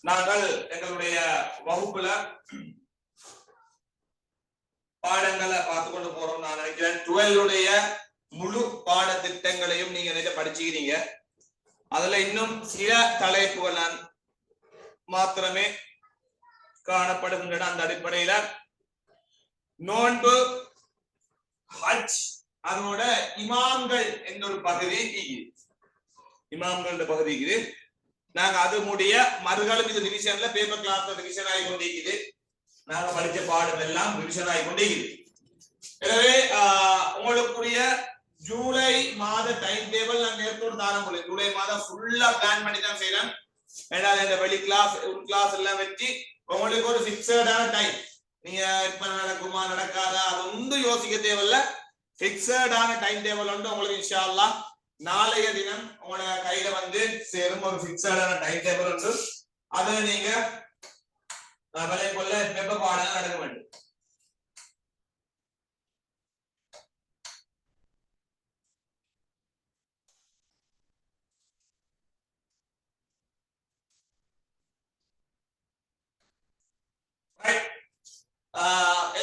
நாங்கள் எங்களுடைய வகுப்புல பாடங்களை பார்த்து கொண்டு போறோம். நான் நினைக்கிறேன் 12 முழு பாடத்திட்டங்களையும் நீங்க நிறைய படிச்சுக்கிறீங்க. அதுல இன்னும் சில தலைப்புகள் மாத்திரமே காணப்படுகின்றன. அந்த அடிப்படையில நோன்பு, ஹஜ், அதோட இமாம்கள் என்ற ஒரு பகுதி, இமாம்கள் பகுதி இருக்குது. நாங்க அது முடிய மறுகாலம் இது ரிவிஷன்ல பேப்பர் கிளாஸ் ரிவிஷன் ஆகி கொண்டிருக்குது. நாங்க படிச்ச பாடம் எல்லாம் ரிவிஷன் ஆகி கொண்டிருக்குது. எனவே உங்களுக்குரிய ஜூலை மாத டைம் டேபிள் நான் நேரத்தோடு தார முடியும். ஜூலை மாதம் ஃபுல்லா பிளான் பண்ணி தான் செய்யறேன். ஏதாவது இந்த வெளி கிளாஸ் உள் கிளாஸ் எல்லாம் வச்சு உங்களுக்கு ஒரு பிக்சடான டைம், நீங்க இப்ப நடக்குமா நடக்காதா அது ஒன்றும் யோசிக்க தேவையில்ல. பிக்சடான டைம் டேபிள் வந்து உங்களுக்கு இன்ஷா அல்லாஹ் நாளைய தினம் உங்களோட கையில வந்து சேரும். ஒரு பிக்சடான டைம் டேபிள் உண்டு. அதை நீங்க விலை கொள்ள வெப்ப பாடம் நடக்க வேண்டும்.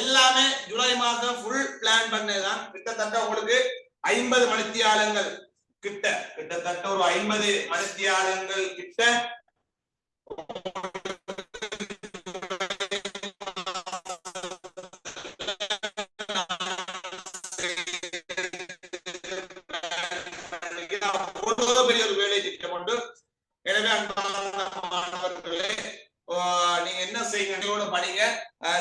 எல்லாமே ஜூலை மாதம் ஃபுல் பிளான் பண்ணதுதான். கிட்டத்தட்ட உங்களுக்கு 50 மணித்தியாலங்கள் கிட்டத்தட்ட ஒரு 50 மணித்தியாலங்கள் கிட்ட பெரிய ஒரு வேலை திட்டம் உண்டு. எனவே அன்பான மாணவர்களே, நீங்க என்ன செய்யுங்க, படிங்க.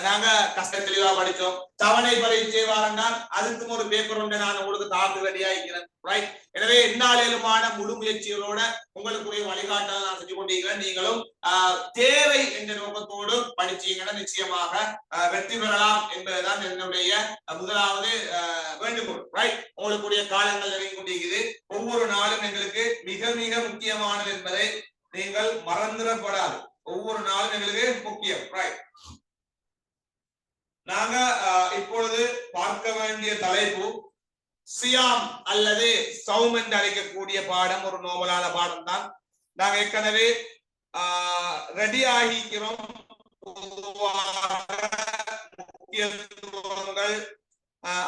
நாங்க கஷ்ட தெளிவா படிச்சோம். தவணை பரீட்சை வாரண்டால் அதுக்கும் ஒரு பேப்பர் உண்டு. நான் உங்களுக்கு தாக்கு ரெடியாகிறேன். ரைட். எனவே என்னாலேயுமான முழு முயற்சிகளோட உங்களுக்குரிய வழிகாட்டல் நான் செஞ்சு கொண்டிருக்கிறேன். நீங்களும் தேவை என்ற நோக்கத்தோடு படிச்சீங்கன்னா நிச்சயமாக வெற்றி பெறலாம் என்பதுதான் என்னுடைய முதலாவது வேண்டுகோள். ரைட். உங்களுக்குரிய காலங்கள் நெருங்கி கொண்டிருக்குது. ஒவ்வொரு நாளும் எங்களுக்கு மிக மிக முக்கியமானது என்பதை நீங்கள் மறந்துடப்படாது. ஒவ்வொரு நாளும் எங்களுக்கு முக்கியம். ரைட். நாங்க இப்பொழுது பார்க்க வேண்டிய தலைப்பு சியாம் அல்லது சௌம் என்று அழைக்கக்கூடிய பாடம். ஒரு நோபலான பாடம் தான். நாங்க ஏற்கனவே ரெடி ஆகிக்கிறோம். முக்கியத்துவங்கள்,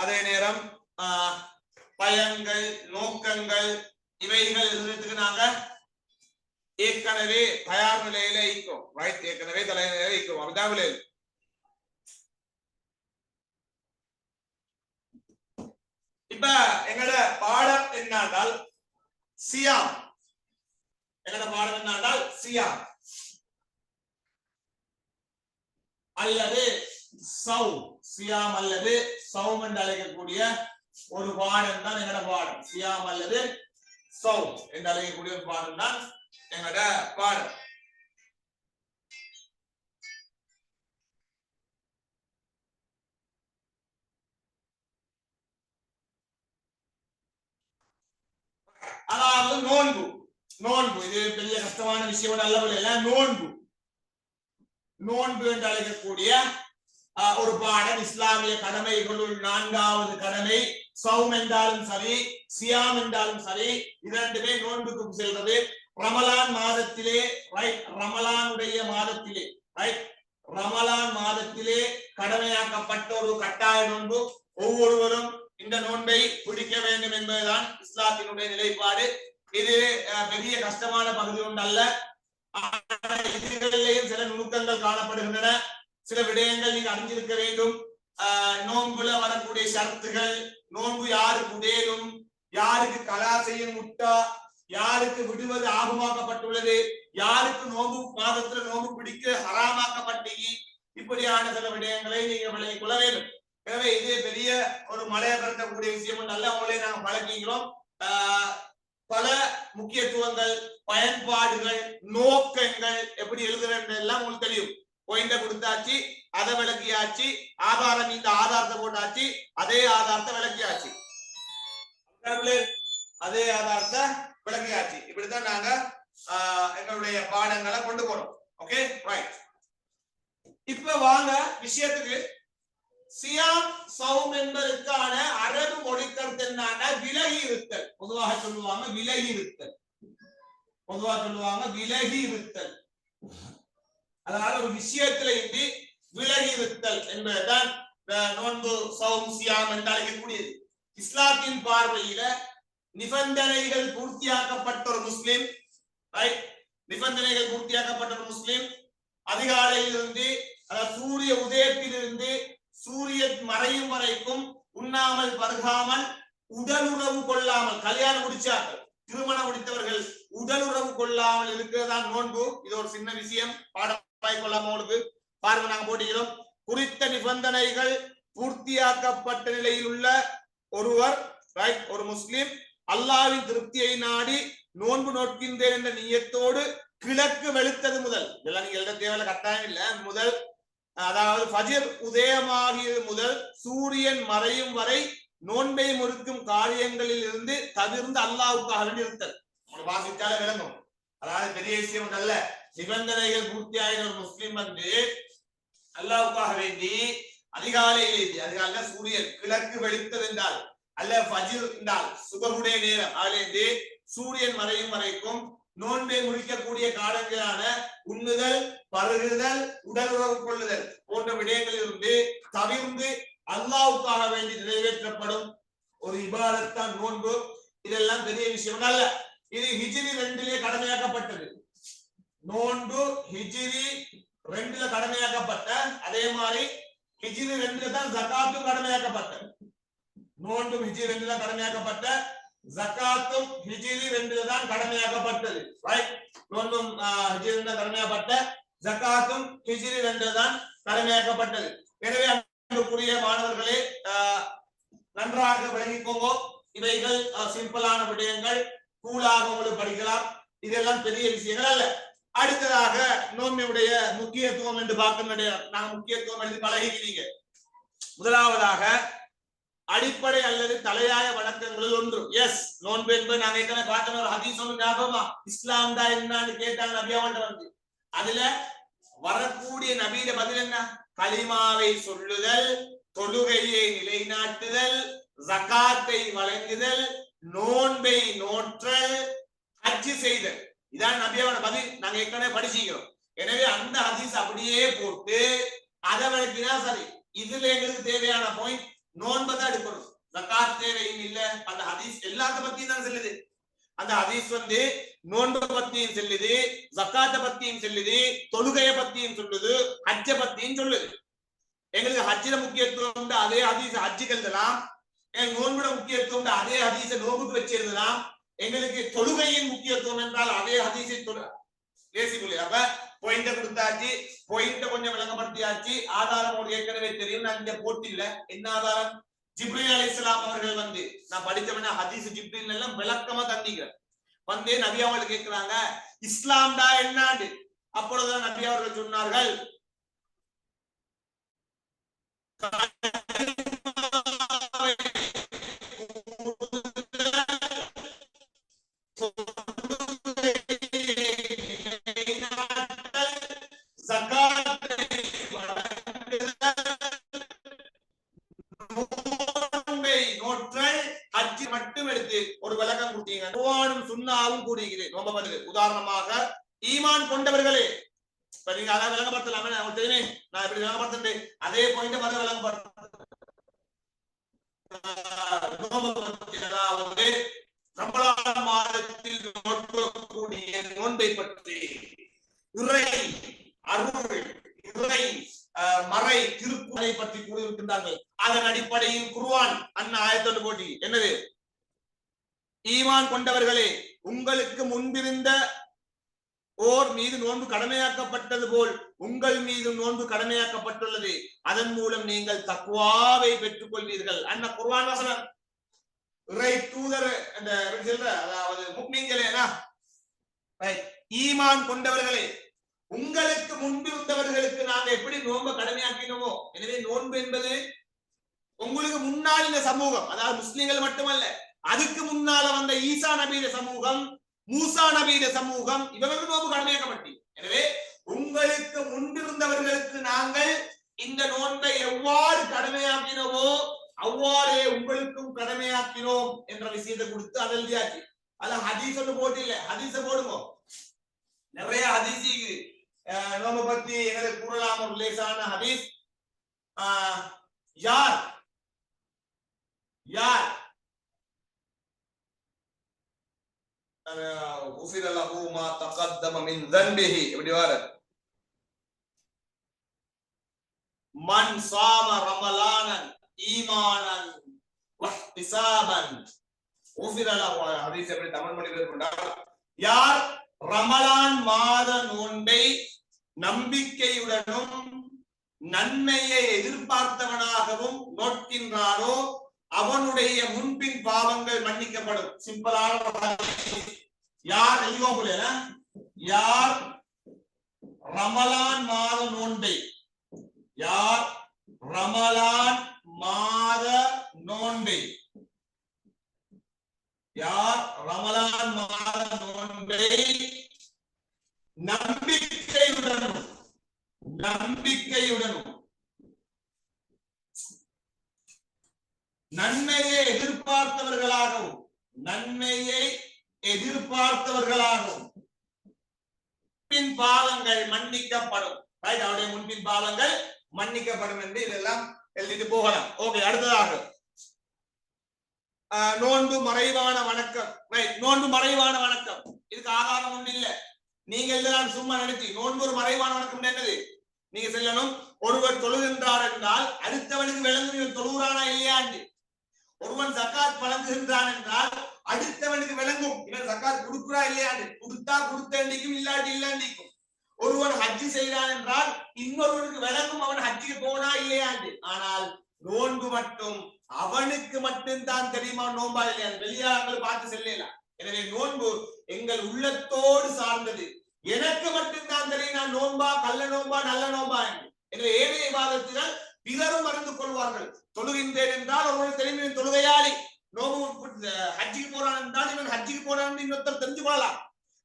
அதே நேரம் பயன்கள், நோக்கங்கள், இவைகள் இருந்ததுக்கு நாங்க ஏற்கனவே தயார் நிலையில இருக்கிறோம். ரைட். ஏற்கனவே தயார் நிலையில இருக்கிறோம். அப்படிதான் விளைவு. இப்ப எங்களோட பாடம் என்னன்னா சியாம். எங்களோட பாடம் என்னன்னா சியாம் அல்லது சௌம். சியாம் அல்லது சௌம் என்று அழைக்கக்கூடிய ஒரு பாடம் தான் எங்களோட பாடம். சியாம் அல்லது சௌம் என்று அழைக்கக்கூடிய ஒரு பாடம் தான் எங்களோட பாடம். அதாவது நோன்பு. நோன்பு இது பெரிய கஷ்டமான விஷயம் அல்ல. நோன்பு நோன்பு என்று அழைக்கக்கூடிய ஒரு பாடம். இஸ்லாமிய கடமைகளுள் 4வது கடமை. சௌம் என்றாலும் சரி, சியாம் என்றாலும் சரி, இரண்டுமே நோன்புக்கு செல்வது. ரமலான் மாதத்திலே, ரைட், ரமலானுடைய மாதத்திலே, ரைட், ரமலான் மாதத்திலே கடமையாக்கப்பட்ட ஒரு கட்டாய நோன்பு. ஒவ்வொருவரும் இந்த நோன்பை பிடிக்க வேண்டும் என்பதுதான் இஸ்லாத்தினுடைய நிலைப்பாடு. இது பெரிய கஷ்டமான பகுதி ஒன்றல்ல. இதுகளிலேயும் சில நுணுக்கங்கள் காணப்படுகின்றன. சில விடயங்கள் நீங்க அறிஞ்சிருக்க வேண்டும். நோன்புல வரக்கூடிய ஷரத்துகள், நோன்பு யாருக்கு உடையலும், யாருக்கு கலா செய்யும் முட்டா, யாருக்கு விடுவது ஆகுமாக்கப்பட்டுள்ளது, யாருக்கு நோன்பு மாதத்துல நோன்பு பிடிக்க ஹராமாக்கப்பட்டு, இப்படியான சில விடயங்களை நீங்க விளங்கிக் கொள்ள வேண்டும். எனவே இது பெரிய ஒரு மலையை கருத்தக்கூடிய விஷயம் நல்ல அவங்களே நாங்கள் பழகிக்கிறோம். பல முக்கியத்துவங்கள், பயன்பாடுகள், நோக்கங்கள் எப்படி எழுதுறது எல்லாம் உங்களுக்கு தெரியும். பாயிண்ட கொடுத்தாச்சு, அதை விளக்கியாச்சு, ஆதாரம் இந்த ஆதாரத்தை போட்டாச்சு, அதே ஆதாரத்தை விளக்கியாச்சு, அதே ஆதாரத்தை விளக்கியாச்சு. இப்படித்தான் நாங்க எங்களுடைய பாடங்களை கொண்டு போறோம். Okay, right. இப்ப வாங்க விஷயத்துக்கு. சியாம் சௌம் என்பதற்கான அரபு மொழிக்கருத்து என்னன்னா விலகி இருத்தல். பொதுவாக சொல்லுவாங்க விலகி இருத்தல். அதாவது ஒரு விஷயத்துல இன்றி விலகி இருத்தல் என்பதுதான் நோன்பு சௌம் சியாம் என்று அழைக்கக்கூடியது. இஸ்லாத்தின் பார்வையில நிபந்தனைகள் பூர்த்தியாக்கப்பட்ட ஒரு முஸ்லிம், நிபந்தனைகள் பூர்த்தியாக்கப்பட்ட ஒரு முஸ்லிம் அதிகாலையிலிருந்து சூரிய உதயத்திலிருந்து சூரியன் மறையும் வரைக்கும் உண்ணாமல் பருகாமல் உடலுறவு கொள்ளாமல், கல்யாணம் முடிச்சார்கள் திருமணம் முடித்தவர்கள் உடலுறவு கொள்ளாமல் இருக்கிறதான் நோன்பு. இது ஒரு சின்ன விஷயம், பாடமாய் கொள்ளாம உங்களுக்கு பாருங்க, நாங்க போட்டிக்கிறோம். குறித்த நிபந்தனைகள் பூர்த்தியாக்கப்பட்ட நிலையில் உள்ள ஒருவர், ஒரு முஸ்லிம் அல்லாஹ்வின் திருப்தியை நாடி நோன்பு நோக்கின்றேன் என்ற நியத்தோடு கிழக்கு வெளுத்தது முதல், இதெல்லாம் நீங்க எழுத தேவையில்ல, கட்டாயம் இல்ல, முதல் அதாவது ஃபஜ்ர் உதயமாகியது முதல் சூரியன் மறையும் வரை நோன்பை முறிக்கும் காரியங்களில் இருந்து தவிர்ந்து அல்லாஹ்வுக்காக வேண்டி இருத்தல். வாசித்தாலே விளங்கும். அதாவது பெரிய விஷயம் அல்ல. நிபந்தனைகள் பூர்த்தியாகிற ஒரு முஸ்லிம் வந்து அல்லாஹ்வுக்காக வேண்டி அதிகாலையில சூரியன் கிழக்கு வெளுத்தது என்றால் அல்ல ஃபஜ்ர் என்றால் சுபஹுடைய நேரம் அதிலிருந்து சூரியன் மறையும் வரைக்கும் நோன்பை முடிக்கக்கூடிய காலங்களான உண்ணுதல், பருகுதல், உடலுறவு கொள்ளுதல் போன்ற விடயங்களில் இருந்து தவிர்ந்து அல்லாஹ்வுக்காக வேண்டி நிறைவேற்றப்படும் ஒரு இபாதத் தான் நோன்பு. இதெல்லாம் பெரிய விஷயம் அல்ல. இது ஹிஜ்ரி 2 கடமையாக்கப்பட்டது. நோன்பு ஹிஜ்ரி 2 கடமையாக்கப்பட்ட, அதே மாதிரி ஹிஜ்ரி 2 தான் ஜகாத்தும் கடமையாக்கப்பட்டது. நோன்பு ஹிஜ்ரி 2 கடமையாக்கப்பட்ட, ஜகாத்தும் ஹிஜ்ரி 2 தான் கடமையாக்கப்பட்டது. ரைட், நோன்பும் ஹிஜ்ரி 2 கடமையாக்கப்பட்ட, ஜகாத்தும் ஹிஜ்ரி 2 தான் கடமையாக்கப்பட்டது. எனவே அன்புக்குரிய மாணவர்களே, நன்றாக விளங்கிக்கோங்க. இவைகள் சிம்பிளான விடயங்கள், கூலாக உங்களுக்கு படிக்கலாம். இதெல்லாம் பெரிய விஷயங்கள் அல்ல. அடுத்ததாக நோன்பினுடைய முக்கியத்துவம் என்று பார்க்க, நாங்க முக்கியத்துவம் எழுதி பழகிக்கிறீங்க. முதலாவதாக அடிப்படை அல்லது தலையாய வணக்கங்களில் ஒன்று. எஸ், நோன்பு என்பது நாங்க ஏற்கனவே பார்த்த ஒரு ஹதீஸ் ஒன்று ஞாபகமா, இஸ்லாம் தான் என்னன்னு கேட்டாங்க நபியாவன்ட்ட வந்து. அதுல வரக்கூடிய நபியில பதில் என்ன? கலிமாவை சொல்லுதல், தொழுகையை நிலைநாட்டுதல், ஜகாத்தை வழங்குதல், நோன்பை நோற்றல், ஹஜ் செய்தல். இதான் நபியாவோட பதில். நாங்க ஏற்கனவே படிச்சுக்கிறோம். எனவே அந்த ஹதீஸ் அப்படியே போட்டு அதை வழங்கினா சரி. இதுல எங்களுக்கு தேவையான பாயிண்ட் நோன்பை தான் எடுக்கணும். ஜகாத் தேவையும் இல்ல. அந்த ஹதீஸ் எல்லாத்த பத்தியும் தான் சொல்லுது. அந்த ஹதீஸ் வந்து நோன்பை பத்தியும் சொல்லுது, ஜகாத்தை பத்தியும் சொல்லுது, தொழுகையை பத்தியும் சொல்லுது, ஹஜ்ஜ பத்தியும் சொல்லுது. எங்களுக்கு ஹஜ்ஜில முக்கியத்துவம் அதே ஹதீஸ் ஹஜ்ஜுக்கு எழுதலாம். எங்களுக்கு நோன்புட முக்கியத்துவம் அதே ஹதீஸ நோன்புக்கு வச்சு எழுதலாம். எங்களுக்கு தொழுகையின் முக்கியத்துவம் என்றால் அதே ஹதீஸை பேசிக்கொள்ளு. அப்ப பாயிண்ட கொடுத்தாச்சு, பாயிண்ட கொஞ்சம் விளங்கப்படுத்தியாச்சு. ஆதாரம் ஒரு ஏற்கனவே தெரியும், நான் இங்க போட்டில்ல. என்ன ஆதாரம்? ஜிப்ரீல் அலைஹிஸ்ஸலாம் அவர்கள் வந்து, நான் படிச்சவன ஹதீஸ் ஜிப்ரீல் எல்லாம் விளக்கமா தந்தீங்க வந்து நபி அவர்கள் கேட்கிறாங்க இஸ்லாம்டா என்னாண்டு. அப்பொழுதுதான் நபி அவர்கள் சொன்னார்கள், மட்டும் எடுத்து ஒரு விளக்கம் கொடுத்தீங்க. குர்ஆனும் சுன்னாவும் கூறுகிறேன். ரொம்ப பதில். உதாரணமாக ஈமான் கொண்டவர்களே, இப்ப நீங்க அத விளங்கப்படுத்தலாமே, உங்களுக்கு தெரியுமே நான் எப்படி விளங்கப்படுத்தேன். அதே பாயிண்ட மறு விளங்கப்படுத்த ரமலான் மாதத்தில் நோக்கக்கூடிய நோன்பை பற்றி இறை அருள், இறை மறை திருக்குறளை பற்றி கூறியிருக்கின்றார்கள். அதன் அடிப்படையில் குர்ஆன் அண்ணா ஆயத்தோடு போட்டி என்னது? ஈமான் கொண்டவர்களே, உங்களுக்கு முன்பிருந்த ஓர் மீது நோன்பு கடமையாக்கப்பட்டது போல் உங்கள் மீது நோன்பு கடமையாக்கப்பட்டுள்ளது. அதன் மூலம் நீங்கள் தக்வாவை பெற்றுக் கொள்வீர்கள். அண்ணா குர்ஆன் வசனம். இறை தூதர் அந்த சொல்ற, அதாவது முஃமின்களே, ஈமான் கொண்டவர்களே, உங்களுக்கு முன்பிருந்தவர்களுக்கு நாங்க எப்படி நோன்பு கடமையாக்கினோமோ. எனவே நோன்பு என்பது உங்களுக்கு முன்னால் இந்த சமூகம், அதாவது முஸ்லிம்கள் மட்டுமல்ல, அதுக்கு முன்னால வந்த ஈசா நபியிட சமூகம், மூசா நபியிட சமூகம், இவர்களுக்கு நோன்பு கடமையாக்கப்பட்டு. எனவே உங்களுக்கு முன்பிருந்தவர்களுக்கு நாங்கள் இந்த நோன்பை எவ்வாறு கடமையாக்கினோமோ அவ்வாறே உங்களுக்கும் கடமையாக்கினோம் என்ற விஷயத்தை கொடுத்து அதை எழுதியாச்சு. அத ஹதீஸ் ஒன்று போட்டு இல்ல, ஹதீஸ போடுங்க. நிறைய ஹதீஸ் நோன்பு பத்தி எங்களுக்கு கூறலாம் ஒரு லேசான ஹதீஸ். யார் யார் உஃபிர லஹு மா தகத்தம மின் ذنبه எப்படி வர மன் சாம ரமலானன் ஈமானன் வஹ்திசாபன் உஃபிர லஹு ஹதீஸ் எப்படி தமிழ் மொழியில் கொண்டார். யார் ரமலான் மாத நோன்பை நம்பிக்கையுடனும் நன்மையை எதிர்பார்த்தவனாகவும் நோக்கின்றானோ அவனுடைய முன்பின் பாவங்கள் மன்னிக்கப்படும். சிம்பிளான யார் யார் ரமலான் மாத நோன்பை யார் ரமலான் மாத நோன்பை யார் ரமலான் மாத நோன்பை நம்பிக்கையுடனும் நன்மையை எதிர்பார்த்தவர்களாகவும் பின் பாவங்கள் மன்னிக்கப்படும். அவருடைய முன்பின் பாவங்கள் மன்னிக்கப்படும் என்று இதெல்லாம் எழுதிட்டு போகலாம். ஓகே, அடுத்ததாக நோன்பு மறைவான வணக்கம். நோன்பு மறைவான வணக்கம், இதுக்கு ஆதாரம் ஒண்ணு இல்ல. நீங்க இதெல்லாம் சும்மா நினைச்சு நோன்பு ஒரு மறைவான வணக்கம் என்னது நீங்க சொல்லணும். ஒருவர் தொழுகின்றார் என்றால் அடுத்தவனுக்கு விளங்கு தொழுகிறானா இல்லையாண்டு. ஒருவன் ஜக்காத் வழங்குகின்றான் என்றால் அடுத்தவனுக்கு விளங்கும் இவன் ஜக்காத் கொடுக்குறா இல்லையாண்டு. கொடுத்தா கொடுத்தண்டிக்கும் இல்லாட்டி இல்லாண்டிக்கும். ஒருவன் ஹஜ்ஜி செய்கிறான் என்றால் இன்னொருவனுக்கு விளங்கும் அவன் ஹஜ்ஜிக்கு போனா இல்லையாண்டு. ஆனால் நோன்பு மட்டும் அவனுக்கு மட்டும்தான் தெரியுமா நோன்பா இல்லையா, வெளியாளர்கள் பார்த்து செல்லலாம். எனவே நோன்பு எங்கள் உள்ளத்தோடு சார்ந்தது. எனக்கு மட்டும்தான் தெரியும் நான் நோன்பா கள்ள நோன்பா நல்ல நோன்பா என்று. எனவே ஏனைய இபாதத்துகள் பிறரும் அறிந்து கொள்வார்கள். தொழுகின்றேன் என்றால் ஒருவன் தெரியும் தொழுகையாளி. நோன்பு ஹஜ்ஜிக்கு போறான் என்றால் இவன் ஹஜ்ஜிக்கு போறான் இன்னொருத்தர் தெரிஞ்சு கொள்ளலாம்.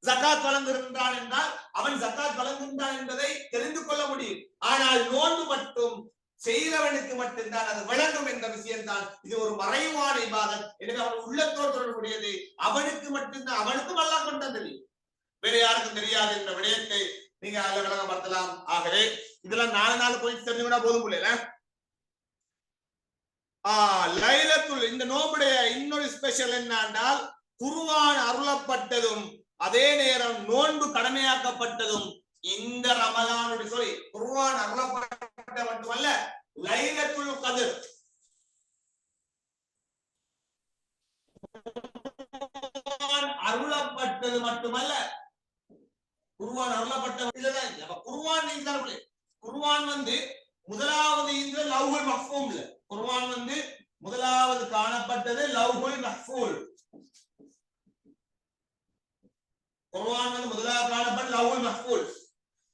ஜக்காத் வழங்குகின்றான் என்றால் அவன் ஜக்காத் வழங்குகின்றான் என்பதை தெரிந்து கொள்ள முடியும். ஆனால் நோன்பு மட்டும் செய்தவனுக்கு மட்டும்தான் அது வழங்கும் என்ற விஷயம்தான். இது ஒரு மறைவான இபாதத். எனவே அவன் உள்ளத்தோடு தொடர்புடையது. அவனுக்கு மட்டும்தான், அவனுக்கும் அல்லாஹ் கொண்டு தெரியும், வேற யாருக்கும் தெரியாது என்ற விடயத்தை நீங்க அதுல விளங்கப்படுத்தலாம். ஆகவே இதெல்லாம் 4 போய் தெரிஞ்சுனா போதும் இல்ல. லைலத்துல் இந்த நோம்புடைய இன்னொரு ஸ்பெஷல் என்னன்றால் குர்ஆன் அருளப்பட்டதும் அதே நேரம் நோன்பு கடமையாக்கப்பட்டதும் இந்த ரமலானுடைய குர்ஆன் அருளப்பட்ட மட்டுமல்ல, லைலத்துல் கத்ர் அருளப்பட்டது மட்டுமல்ல, குர்ஆன் அருளப்பட்ட குர்ஆன் முதலாவது இந்த லவ்ஹுல் மஹ்ஃபூல். குர்ஆன் முதலாவது காணப்பட்டது லவ்ஹுல் மஹ்ஃபூல். குர்ஆன் முதலாவது காணப்பட்ட லவ்ஹுல் மஹ்ஃபூல்.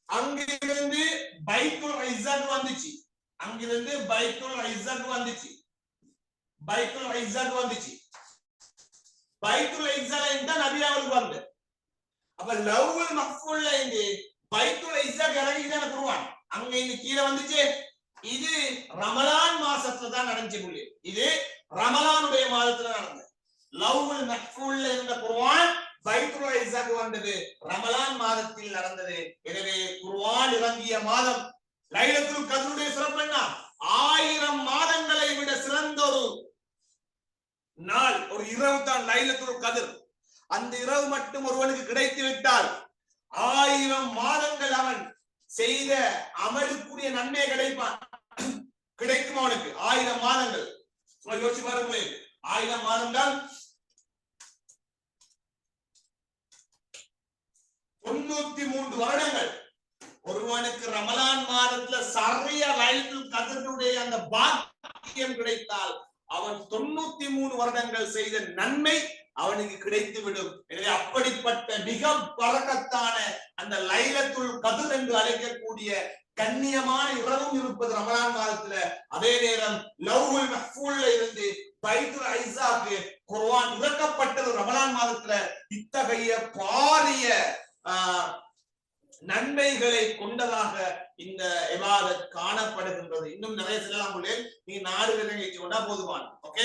அங்கிருந்து பைத்துல் இஸ்ஸத் வந்துச்சு. பைத்துல் இஸ்ஸத் தான் நபி அவர்கள் வந்து. அப்ப லவ்ஹுல் மஹ்ஃபூல்ல இருந்து பைத்துல் இஸ்ஸத் இறங்கிதான குர்ஆன் அங்க இருந்து கீழே வந்துச்சு. இது ரமலான் மாசத்துல தான் நடந்துச்சு. இது ரமலானுடைய மாதத்துல நடந்தது. லவ்ஹுல் மஹ்ஃபூல்ல இருந்த குர்ஆன் பைத்துல் இஸ்ஸத் வந்தது ரமலான் மாதத்தில் நடந்தது. எனவே குர்ஆன் இறங்கிய மாதம் லைலத்துல் கத்ருடைய சிறப்பு என்ன? 1000 மாதங்களை விட சிறந்த ஒரு நாள், ஒரு இரவு தான் லைலத்துல் கத்ர். அந்த இரவு மட்டும் ஒருவனுக்கு கிடைத்து விட்டால் 1000 மாதங்கள் அவன் செய்த அமலுக்குரிய நன்மை கிடைக்கும் அவனுக்கு. 1000 மாதங்கள் யோசிச்சு பாருங்களேன். 1000 மாதம் தான் 93 வருடங்கள். ஒருவனுக்கு ரமலான் மாதத்துல சரியா லைலத்துல் கத்ருடைய அந்த பாக்கியம் கிடைத்தால் அவன் 93 வருடங்கள் செய்த நன்மை அவனுக்கு கிடைத்து விடும். எனவே அப்படிப்பட்ட மிக பரக்கத்தான அந்த லைலத்துல் கத்ர் என்று அழைக்கக்கூடிய கண்ணியமான இரவும் இருப்பது ரமலான் மாதத்துல. அதே நேரம் லவ்ஹுல் மஹ்ஃபூல்ல இருந்து பைத்துல் இஸ்ஸாக்கு குர்ஆன் இறக்கப்பட்டது ரமலான் மாதத்துல. இத்தகைய பாரிய நன்மைகளை கொண்டதாக இந்த இபாதத் காணப்படுகின்றது. இன்னும் நிறைய சொல்லலாம். நீங்க 4 விலங்கி கொண்டா போதுமான. ஓகே,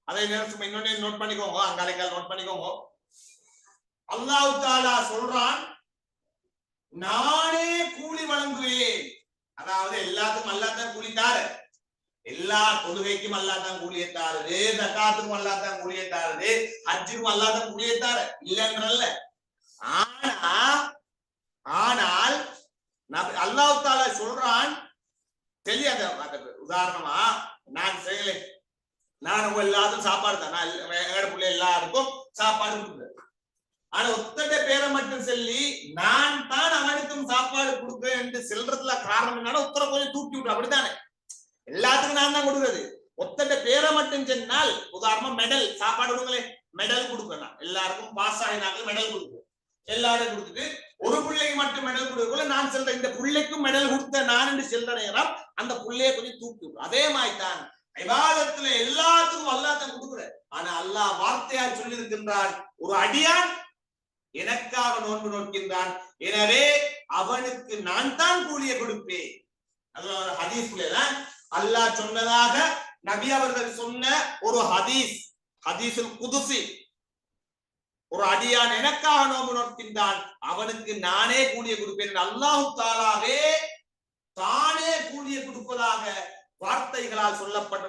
அதே நேரம் இன்னொன்னு நோட் பண்ணிக்கோங்க, அங்காலைக்கால் நோட் பண்ணிக்கோங்க. அல்லாஹ் தஆலா சொல்றான், நானே கூலி வழங்குவேன். அதாவது எல்லாத்துக்கும் அல்லாஹ் கூலி தாரு, எல்லா தொழுகைக்கும் அல்லாஹ் தான் கூலியை தாருது, ஜகாத்துக்கும் அல்லாஹ் தான் கூலியை தாருது, ஹஜ்ஜுக்கும் அல்லாஹ் தான் கூலியை தாரு இல்லன்றல்ல. ஆனால் அல்லாஹ் தஆலா சொல்றான் தெரியாத உதாரணமா நான் செய்யல, நான் எல்லாத்துக்கும் சாப்பாடு தான், நான் எல்லாருக்கும் சாப்பாடு கொடுக்குறேன். ஆனா ஒத்தட பேரை மட்டும் சொல்லி நான் தான் அவனுக்கும் சாப்பாடு கொடுக்கிறேன் என்று செல்றதுல காரணம் என்னன்னா உத்தர கொஞ்சம் தூக்கி விட்டு அப்படித்தானே, எல்லாத்துக்கும் நான் தான் கொடுக்குறது. ஒத்தட பேரை மட்டும் சொன்னால் உதாரணமா மெடல் சாப்பாடு கொடுங்களே, மெடல் கொடுக்கணும், எல்லாருக்கும் பாஸ் ஆகினாலும் மெடல் கொடுக்குறேன், எல்லாரும் கொடுத்துட்டு ஒரு பிள்ளைக்கு மட்டும் மெடல் கொடுக்கல நான் சொல்றேன் இந்த பிள்ளைக்கும் மெடல் கொடுத்த நான் என்று செல்ற நேரம் அந்த பிள்ளைய கொஞ்சம் தூக்கி விடும். அதே மாதிரி தான் இபாதத்துல எல்லாத்துக்கும் அல்லாஹ் தான் கொடுக்குற. ஆனா அல்லாஹ் வார்த்தையால் சொல்லி இருக்கின்றான், ஒரு அடியான் எனக்காக நோன்பு நோக்கின்றான், எனவே அவனுக்கு நான் தான் கூலியை கொடுப்பேன். அது ஹதீஸ்ல அல்லாஹ் சொன்னதாக நபி அவர்கள் சொன்ன ஒரு ஹதீஸுல் குதுசி, ஒரு அடியான் எனக்காக நோன்பு நோக்கின்றான் அவனுக்கு நானே கூலியை கொடுப்பேன். அல்லாஹ் தஆலாவே தானே கூலியை கொடுப்பதாக வார்த்தைகளால் சொல்லப்பட்ட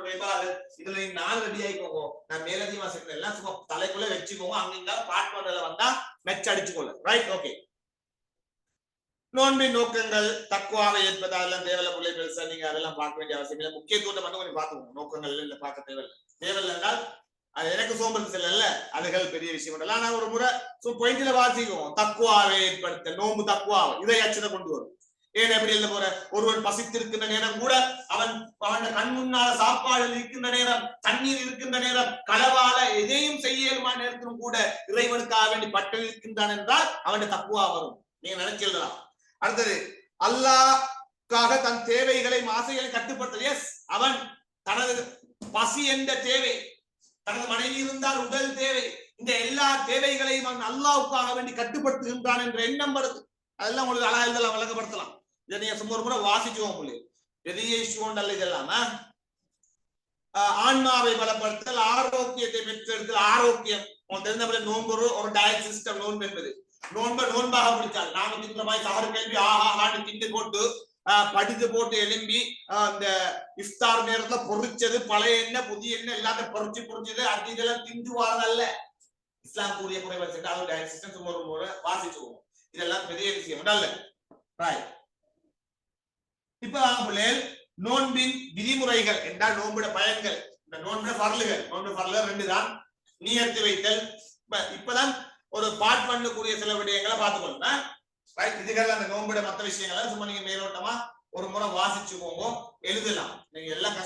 இதுல 4 அடி ஆயிக்கோங்க. நான் மேலதிகமா சொல்றேன், எல்லாம் சும்மா தலைக்குள்ள வச்சுக்கோங்க, அங்க பாட்டு ஒன்றுல வந்தா மெச்ச அடிச்சுக்கொள்ள. Right, okay. நோன்பின் நோக்கங்கள் தக்குவாவை ஏற்பது அதெல்லாம் தேவையில்ல, பிள்ளை பெருசா நீங்க அதெல்லாம் பார்க்க வேண்டிய அவசியம் இல்லை. முக்கியத்துவத்தை மட்டும் கொஞ்சம் பார்த்துக்கோங்க, நோக்கங்கள் இல்ல பார்க்க தேவையில்லை என்றால் அது எனக்கு சோம்பல் செல்ல அதுகள் பெரிய விஷயம் இல்லை. ஆனா ஒரு முறை பாயிண்ட்ல வாசிக்குவோம், தக்குவாவை ஏற்படுத்த நோன்பு தக்குவாவை இதை அச்சத்தை கொண்டு வரும். ஏன் எப்படி எழுத போற, ஒருவன் பசித்திருக்கின்ற நேரம் கூட அவன் கண் முன்னால சாப்பாடு இருக்கின்ற நேரம், தண்ணீர் இருக்கின்ற நேரம், களவால எதையும் செய்யலுமா நேரத்திலும் கூட இறைவனுக்காக வேண்டி பட்டு இருக்கின்றான் என்றால் அவன் தக்குவா வரும். நீங்க நினைச்சு எழுதலாம். அடுத்தது அல்லாஹ்க்காக தன் தேவைகளை ஆசைகளை கட்டுப்படுத்த. எஸ், அவன் தனது பசி என்ற தேவை, தனது மனைவி இருந்தால் உடல் தேவை, இந்த எல்லா தேவைகளையும் அவன் அல்லாஹ்வுக்காக வேண்டி கட்டுப்படுத்துகின்றான் என்ற எண்ணம் வருது. அதெல்லாம் உங்களுக்கு அழகா இதெல்லாம் விளக்கப்படுத்தலாம். இதை நீங்க சும்மா ஒரு முறை வாசிச்சுவோம். பெரிய இஷ்யூ அல்ல இதெல்லாம். ஆன்மாவை பலப்படுத்தல், ஆரோக்கியத்தை பெற்றெடுத்தல். ஆரோக்கியம் உங்களுக்கு தெரிந்த நோன்பு ஒரு டயட் சிஸ்டம். நோன்பு என்பது நோன்பாக பிடிச்சால் நாம தின்ற மாதிரி சாறு கேள்வி ஆஹான்னு திண்டு போட்டு படித்து போட்டு எலும்பி அந்த இஃப்தார் நேரத்துல பொறிச்சது பழைய எண்ணெய் புதிய எண்ணெய் எல்லாத்தையும் பொறிச்சது அது இதெல்லாம் திண்டு வாரதல்ல. இஸ்லாம் கூறிய முறை ஒரு முறை வாசிச்சுவோம். இதெல்லாம் பெரிய விஷயம் அல்ல. இப்ப நோன்பின் விதிமுறைகள் என்றால் நோன்புட பயன்கள், இந்த நோன்புட பரலுகள். நோன்பு பரலுகள் 2 தான். நியத்து வைத்தல். இப்பதான் ஒரு பாட் பண்ணக்கூடிய சில விடயங்களை பார்த்துக்கொள்ளணும். இதுகள் அந்த நோன்புட மற்ற விஷயங்களை சும்மா நீங்க மேலோட்டமா ஒரு முறை வாசிச்சுக்கோங்க, எழுதலாம். நீங்க எல்லாம்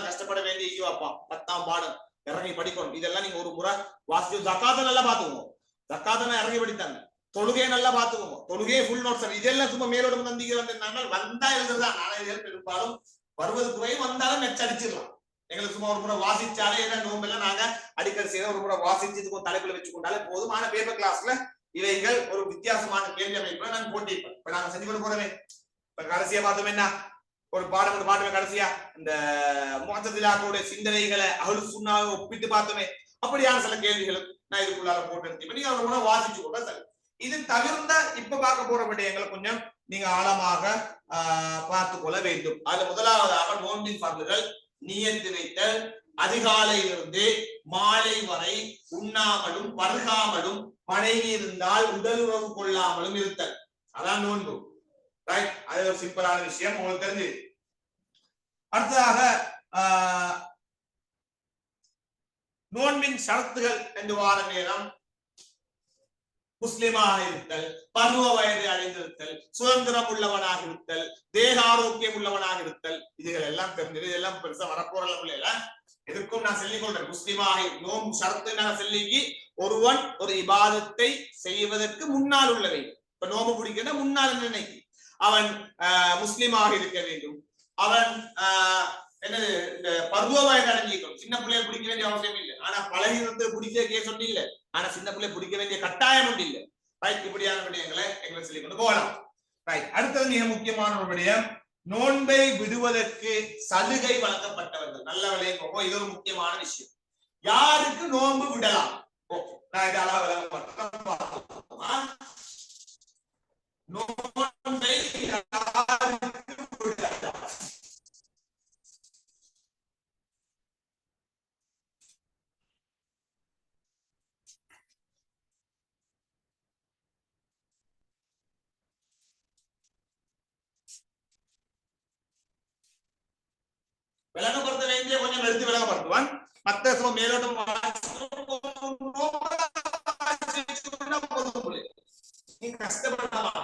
கஷ்டப்பட வேண்டிய ஐயோப்பா 10ஆம் பாடம் இறங்கி படிக்கணும். இதெல்லாம் நீங்க ஒரு முறை வாசிச்சு ஜகாத்தை நல்லா பாத்துக்கோங்க. ஜகாத்தை இறங்கி படித்தாங்க. தொழுகையை நல்லா பாத்துக்கோங்க. தொழுகையை ஃபுல் நோட்ஸ். இதெல்லாம் சும்மா மேலோட நம்பிக்கை வந்தா எழுதுதான். நாளைக்கு பெரும்பாலும் வருவது குறையும், வந்தாலும் நெச்சடிச்சிடலாம். எங்களுக்கு சும்மா ஒரு முறை வாசிச்சாலே ஏன்னா நோம்பெல்லாம் நாங்க அடிக்கடி செய்ய ஒரு முறை வாசிச்சு தலைக்குள்ள வச்சு கொண்டாலே போதும். ஆனா பேப்பர் கிளாஸ்ல இவைகள் ஒரு வித்தியாசமான கேள்வி அமைப்புல நாங்க போட்டிருப்போம். இப்ப நாங்க செஞ்சு கொண்டு போறோமே. இப்ப கடைசியா பார்த்தோம் என்ன ஒரு பாடமே கடைசியா இந்த முஅத்தஸிலாக்களுடைய சிந்தனைகளை அஹ்லு சுன்னாவை ஒப்பிட்டு பார்த்தோமே. அப்படியான சில கேள்விகள் நான் இதுக்குள்ளார போட்டு நீங்க ஒரு முறை வாசிச்சு கொண்டா சரி. இது தவிர்ந்த இப்ப பார்க்க போற விடயங்களை கொஞ்சம் நீங்க ஆழமாக பார்த்து கொள்ள வேண்டும். அதுல முதலாவதாக நோன்பின் பரலுகள் நியத்து வைத்தல், அதிகாலையிலிருந்து மாலை வரை உண்ணாமலும் பருகாமலும், மனைவி இருந்தால் உடல் உறவு கொள்ளாமலும் இருத்தல். அதான் நோன்பு. ரைட், அது ஒரு சிம்பிளான விஷயம் உங்களுக்கு தெரிஞ்சு. அடுத்ததாக நோன்பின் ஷரத்துகள் என்று வார நேரம் முஸ்லிமாக இருத்தல், பருவ வயதை அடைந்திருத்தல், சுதந்திரம் உள்ளவனாக இருத்தல், தேக ஆரோக்கியம் உள்ளவனாக இருத்தல். இதுகள் எல்லாம் தெரிஞ்சது. இதெல்லாம் பெருசா வரப்போறல பிள்ளைல எதற்கும் நான் சொல்லிக் கொள்றேன். முஸ்லிமாக நோன்பு ஷரத்து நான் சொல்லிக்கு ஒருவன் ஒரு இபாதத்தை செய்வதற்கு முன்னால் உள்ளவை. இப்ப நோம்பு பிடிக்கிற முன்னால் நினைக்கு அவன் முஸ்லிமாக இருக்க வேண்டும். அவன் என்னது இந்த பருவ வயது அடைஞ்சிக்கணும். சின்ன பிள்ளைய பிடிக்க வேண்டிய அவசியம் இல்லை. ஆனா பழகிறது பிடிக்க கேஸ் ஒன்று இல்லை. ஆனா சின்ன பிள்ளை பிடிக்க வேண்டிய கட்டாயம் ஒன்று இல்லை. ரைட், இப்படியான விடயங்களை எங்களுக்கு சொல்லிக் கொண்டு போகலாம். ரைட், அடுத்தது மிக முக்கியமான ஒரு விடயம், நோன்பை விடுவதற்கு சலுகை வழங்கப்பட்டவர்கள். நல்ல விளையம், இது ஒரு முக்கியமான விஷயம். யாருக்கு நோன்பு விடலாம்? நான் இது அளவு விளங்க விளங்கப்படுத்த வேண்டிய கொஞ்சம் எடுத்து விளங்கப்படுத்துவான். மத்த மேலோட்டம் நீ கஷ்டப்படலாம்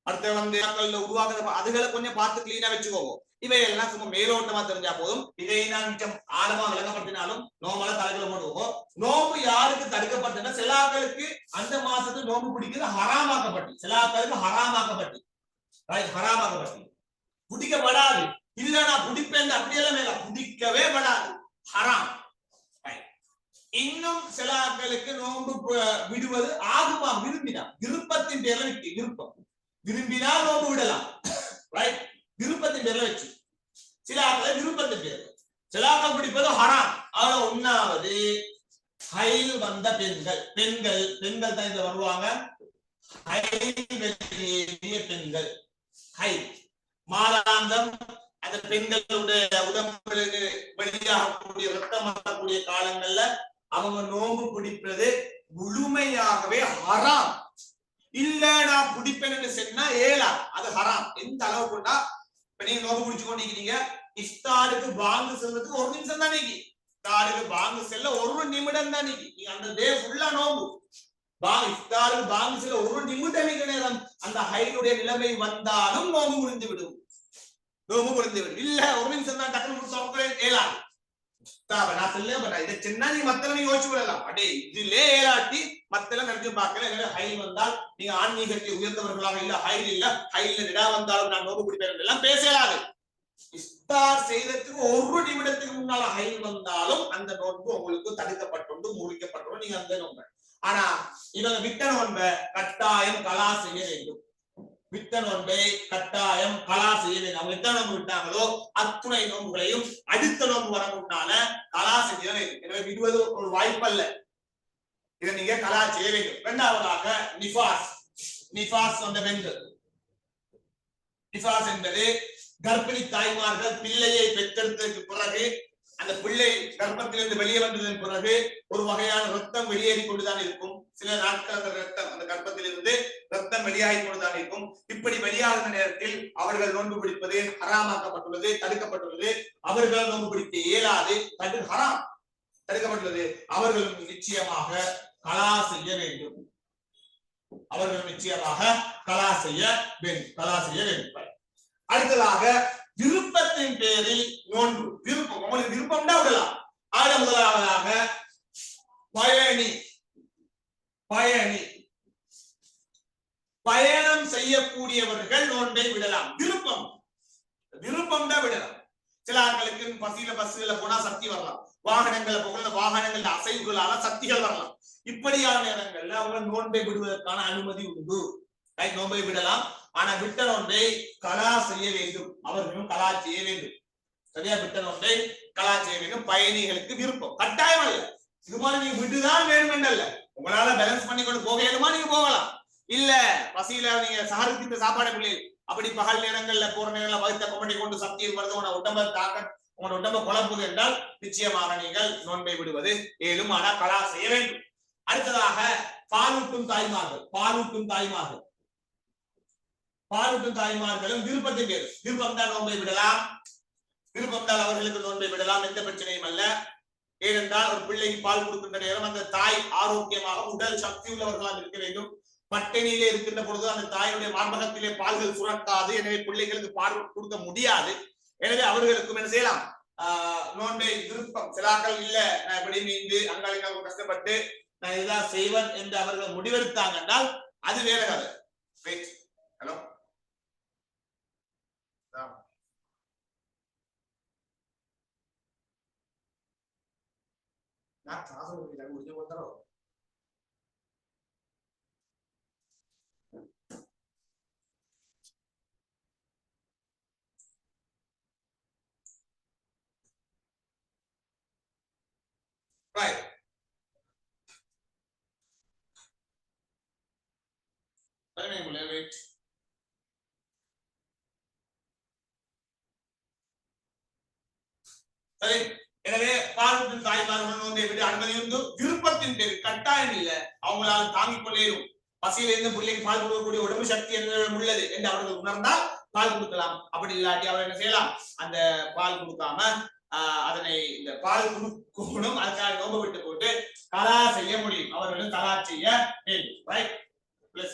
அடுத்த வந்து உருவாக்குற அதுகளை கொஞ்சம் பார்த்து கிளீனா வச்சுக்கோங்க. இவையெல்லாம் சும்மா மேலோட்டமா தெரிஞ்சா போதும். இதை நான் கொஞ்சம் ஆழமா விளங்கப்படுத்தினாலும் நோம்பல தலைகளை போடுவோம். நோம்பு யாருக்கு தடுக்கப்பட்டதுன்னா சிலாக்களுக்கு அந்த மாசத்துக்கு நோம்பு பிடிக்கிறது ஹராமாக்கப்பட்டு, சிலாக்களுக்கு ஹராமாக்கப்பட்டு ஹராமாக்கப்பட்டு பிடிக்கப்படாது. இல்ல நான் பிடிப்பேன் அப்படியெல்லாம் மேல பிடிக்கவே படாது, ஹராம். இன்னும் சிலாக்களுக்கு நோம்பு விடுவது ஆகுமா விரும்பினா, விருப்பத்தின் பேர்ல விட்டு விருப்பம் விரும்பினால் நோம்பு விடலாம். விருப்பத்தின் பேர்ல வச்சு சில ஆட்களை விருப்பத்தின் பேர்ல சிலாக்கள் பிடிப்பது ஹராம். ஆனா ஒன்னாவது ஹைல் வந்த பெண்கள் பெண்கள் பெண்கள் தான் இதுல வருவாங்க. பெண்கள் ஹை மாதாந்தம் அந்த பெண்களுடைய உடம்புகளுக்கு வெளியாகக்கூடிய ரத்தம் வரக்கூடிய காலங்கள்ல அவங்க நோம்பு பிடிப்பது முழுமையாகவே ஹராம். இல்ல நான் பிடிப்பேன்னு சொன்னா ஏலா, அது ஹராம். எந்த அளவுக்குண்டா இப்ப நீங்க நோம்பு பிடிச்சு கொண்டிருக்கீங்க, இஃப்தாருக்கு பாங்கு செல்றதுக்கு ஒரு நிமிஷம் தான் நீக்கி, இஃப்தாருக்கு பாங்கு செல்ல ஒரு நிமிடம் தான் நீக்கி, நீங்க அந்த டே ஃபுல்லா நோம்பு இஃப்தாருக்கு பாங்கு செல்ல ஒரு நிமிடம் நேரம் அந்த ஹைலுடைய நிலைமை வந்தாலும் நோம்பு முடிந்து விடும். நோம்பு முடிந்து விடும். இல்ல ஒரு நிமிஷம் தான் டக்குனு முடிச்சு ஏலா நான் சொல்ல இதை சின்ன நீ மத்தல நீ யோசிச்சு விடலாம். அடே இதுலே ஏலாட்டி மத்தல நினைச்சு பார்க்கல. ஹைல் வந்தால் நீங்க ஆன்மீகத்தை உயர்ந்தவர்களாக இல்ல, ஹைல் இல்ல ஹைல்ல நிடா வந்தாலும் நான் நோம்பு பிடிப்பேன் எல்லாம் பேசலாது. இஃப்தார் செய்ததுக்கு ஒரு நிமிடத்துக்கு முன்னால ஹைல் வந்தாலும் அந்த நோன்பு உங்களுக்கு தடுக்கப்பட்டு முடிக்கப்பட்டு நீங்க அந்த நோன்பு. ஆனா இவங்க விட்ட நோன்பை கட்டாயம் கலா செய்ய வேண்டும். விட்ட நோன்பை கட்டாயம் கலா செய்ய வேண்டும். அவங்க எத்தனை நோன்பு விட்டாங்களோ அத்துணை நோன்புகளையும் அடுத்த நோன்பு வர முன்னால கலா செய்ய வேண்டும். எனவே விடுவது ஒரு வாய்ப்பல்ல, இதை நீங்க கலா செய்ய வேண்டும். இரண்டாவதாக நிஃபாஸ். நிஃபாஸ் வந்த பெண்கள், நிஃபாஸ் என்பது கர்ப்பிணி தாய்மார்கள் பிள்ளையை பெற்றெடுத்ததற்கு பிறகு அந்த பிள்ளை கர்ப்பத்திலிருந்து வெளியே வந்ததன் பிறகு ஒரு வகையான ரத்தம் வெளியேறி கொண்டுதான் இருக்கும். சில நாட்கள் அந்த ரத்தம் அந்த கர்ப்பத்திலிருந்து ரத்தம் வெளியாகி கொண்டுதான் இருக்கும். இப்படி வெளியாகிற நேரத்தில் அவர்கள் நோன்பு பிடிப்பது ஹராமாக்கப்பட்டுள்ளது, தடுக்கப்பட்டுள்ளது. அவர்கள் நோன்பு பிடிக்க இயலாது, ஹராம் தடுக்கப்பட்டுள்ளது. அவர்களும் நிச்சயமாக கலா செய்ய வேண்டும். அவர்கள் நிச்சயமாக கலா செய்ய வேண்டும், கலா செய்ய வேண்டும். அடுத்ததாக விருப்பத்தின் பேரில் நோன்பு. விருப்பம் உங்களுக்கு விருப்பம் தான் விடலாம். ஆக முதலாவதாக பயணி. பயணி பயணம் செய்யக்கூடியவர்கள் நோன்பை விடலாம். விருப்பம் விருப்பம் தான் விடலாம். சில ஆட்களுக்கு பசியில பஸ்ல போனா சக்தி வரலாம், வாகனங்களை போகிற வாகனங்கள் அசைவுகளால சக்திகள் வரலாம். இப்படியான நேரங்கள்ல அவங்க நோன்பை விடுவதற்கான அனுமதி உண்டு. நோன்பை விடலாம். ஆனா விட்ட நோன்பை கலா செய்ய வேண்டும். அவர்களும் கலா செய்ய வேண்டும். சரியா? விட்ட நோன்பை கலா செய்ய வேண்டும். பயணிகளுக்கு விருப்பம், கட்டாயம் அல்ல. இது மாதிரி நீங்க விட்டுதான் வேணும் அல்ல. உங்களால பேலன்ஸ் பண்ணி கொண்டு போக வேணுமா நீங்க போகலாம். இல்ல பசியில நீங்க சாருக்கு சாப்பாடு பிள்ளைகள் அப்படி பகல் நேரங்கள்ல போற நேரங்கள்ல வகுத்த கொமட்டி கொண்டு சக்தியில் வருது, உங்களோட உடம்ப தாக்க உங்களோட உடம்ப குழப்புது என்றால் நிச்சயமாக நீங்கள் நோன்பை விடுவது ஏழும். ஆனா கலா செய்ய வேண்டும். அடுத்ததாக பாலூட்டும் தாய்மார்கள். பாலூட்டும் தாய்மார்கள் பாலூட்டும் தாய்மார்களும் விருப்பத்தின் பேர் விருப்பம் தான் நோன்பை விடலாம். விருப்பம் தான் அவர்களுக்கு நோன்பை விடலாம், எந்த பிரச்சனையும் அல்ல. ஏனென்றால் ஒரு பிள்ளைக்கு பால் கொடுக்கின்ற நேரம் அந்த தாய் ஆரோக்கியமாக உடல் சக்தி உள்ளவர்களாக இருக்க வேண்டும். பட்டினியிலே இருக்கின்ற பொழுது அந்த தாயுடைய மார்பகத்திலே பால்கள் சுரக்காது. எனவே பிள்ளைகளுக்கு பால் கொடுக்க முடியாது. எனவே அவர்களுக்கும் என்ன செய்யலாம், நோன்பை விருப்பம். சிலாக்கள் இல்ல நான் எப்படி மீண்டு அங்காளிக்காக கஷ்டப்பட்டு நான் இதுதான் செய்வன் என்று அவர்கள் முடிவெடுத்தாங்க என்றால் அது வேற கதை. ஹலோ முடிஞ்சு போறோம். சரி. எனவே பாலூட்டும் தாய்மார்கள் நோன்பை விட அனுமதி உண்டு. விருப்பத்தின் பேர் கட்டாயம் இல்ல, அவங்களால தாங்கிக் கொள்ளேயும். பசியில இருந்து பிள்ளைக்கு பால் கொடுக்கக்கூடிய உடம்பு சக்தி உள்ளது என்று அவர்கள் உணர்ந்தால் பால் கொடுக்கலாம். அப்படி இல்லாட்டி அவர் என்ன செய்யலாம், அந்த பால் கொடுக்காம அதனை இந்த பால் கொடுக்கணும், அதுக்காக நோம்பு விட்டு போட்டு கலா செய்ய முடியும். அவர்களும் கலா செய்ய வேண்டும். ரைட்.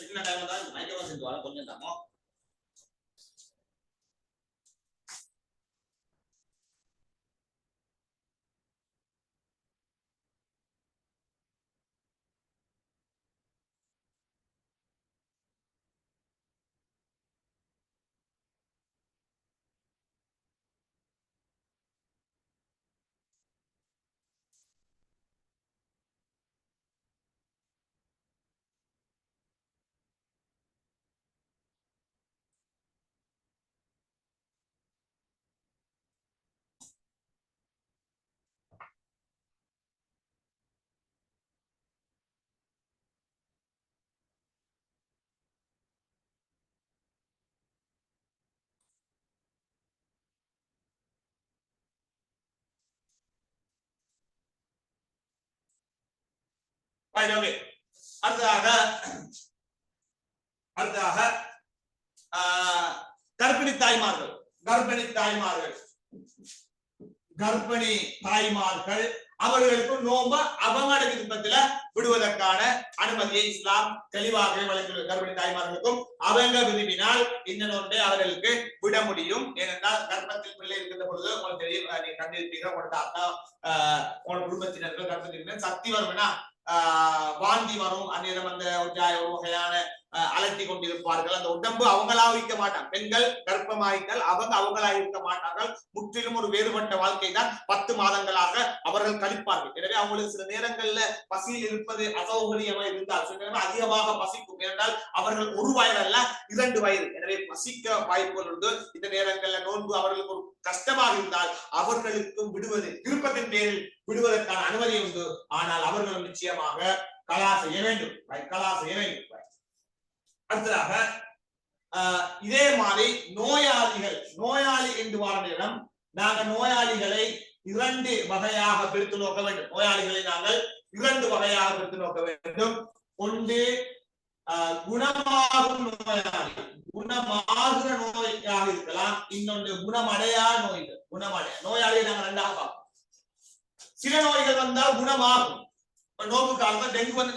சின்ன டைம் தான் மைக்ரோவா செஞ்சு வர கொஞ்சம் தாமோ. அடுத்ததாக கர்ப்பிணி தாய்மார்கள் அவர்களுக்கு நோம்ப அவங்களோட விருப்பத்துல விடுவதற்கான அனுமதியை இஸ்லாம் தெளிவாக வழங்கியுள்ளது. கர்ப்பிணி தாய்மார்களுக்கும் அவங்க விரும்பினால் இந்த நோன்பை அவர்களுக்கு விட முடியும். ஏனென்றால் கர்ப்பத்தில் பிள்ளை இருக்கின்ற பொழுது உங்களுக்கு தெரியும், நீங்க கண்டிருப்பீங்க, உங்களோட தாத்தா உங்களோட குடும்பத்தினர்கள் கர்ப்பத்தில் சக்தி வரும்னா வாந்தி வரும், அந்நேரம் அந்த ஒரு வகையான அலட்டி கொண்டிருப்பார்கள். அந்த உடம்பு அவங்களா இருக்க மாட்டாங்க. பெண்கள் கர்ப்பமாயிட்டால் அவங்களா இருக்க மாட்டார்கள். முற்றிலும் ஒரு வேறுபட்ட வாழ்க்கை தான் 10 மாதங்களாக அவர்கள் கழிப்பார்கள். எனவே அவங்களுக்கு சில நேரங்கள்ல பசியில் இருப்பது அசௌகரியமா இருந்தால் சில நேரம் அதிகமாக பசிக்கும். ஏனென்றால் அவர்கள் 1 வயது அல்ல 2 வயது. எனவே பசிக்க வாய்ப்புகள் உண்டு. இந்த நேரங்கள்ல நோன்பு அவர்களுக்கு ஒரு கஷ்டமாக இருந்தால் அவர்களுக்கும் விடுவது விருப்பத்தின் பேரில் விடுவதற்கான அனுமதி உண்டு. ஆனால் அவர்களும் நிச்சயமாக கலா செய்ய வேண்டும். அடுத்ததாக இதே மாதிரி நோயாளி என்று வார நேரம் நாங்க நோயாளிகளை 2 வகையாக பிரித்து நோக்க வேண்டும். நோயாளிகளை நாங்கள் 2 வகையாக பிரித்து நோக்க வேண்டும். ஒன்று குணமாகும் நோயாளி, குணமாகிற நோயாக இருக்கலாம். இன்னொன்று குணமடையா நோய்கள். நோயாளியை நாங்கள் 2ஆக பார்ப்போம். சில நோய்கள் வந்தால் குணமாகும். நோம்பு காலத்துல டெங்கு வந்து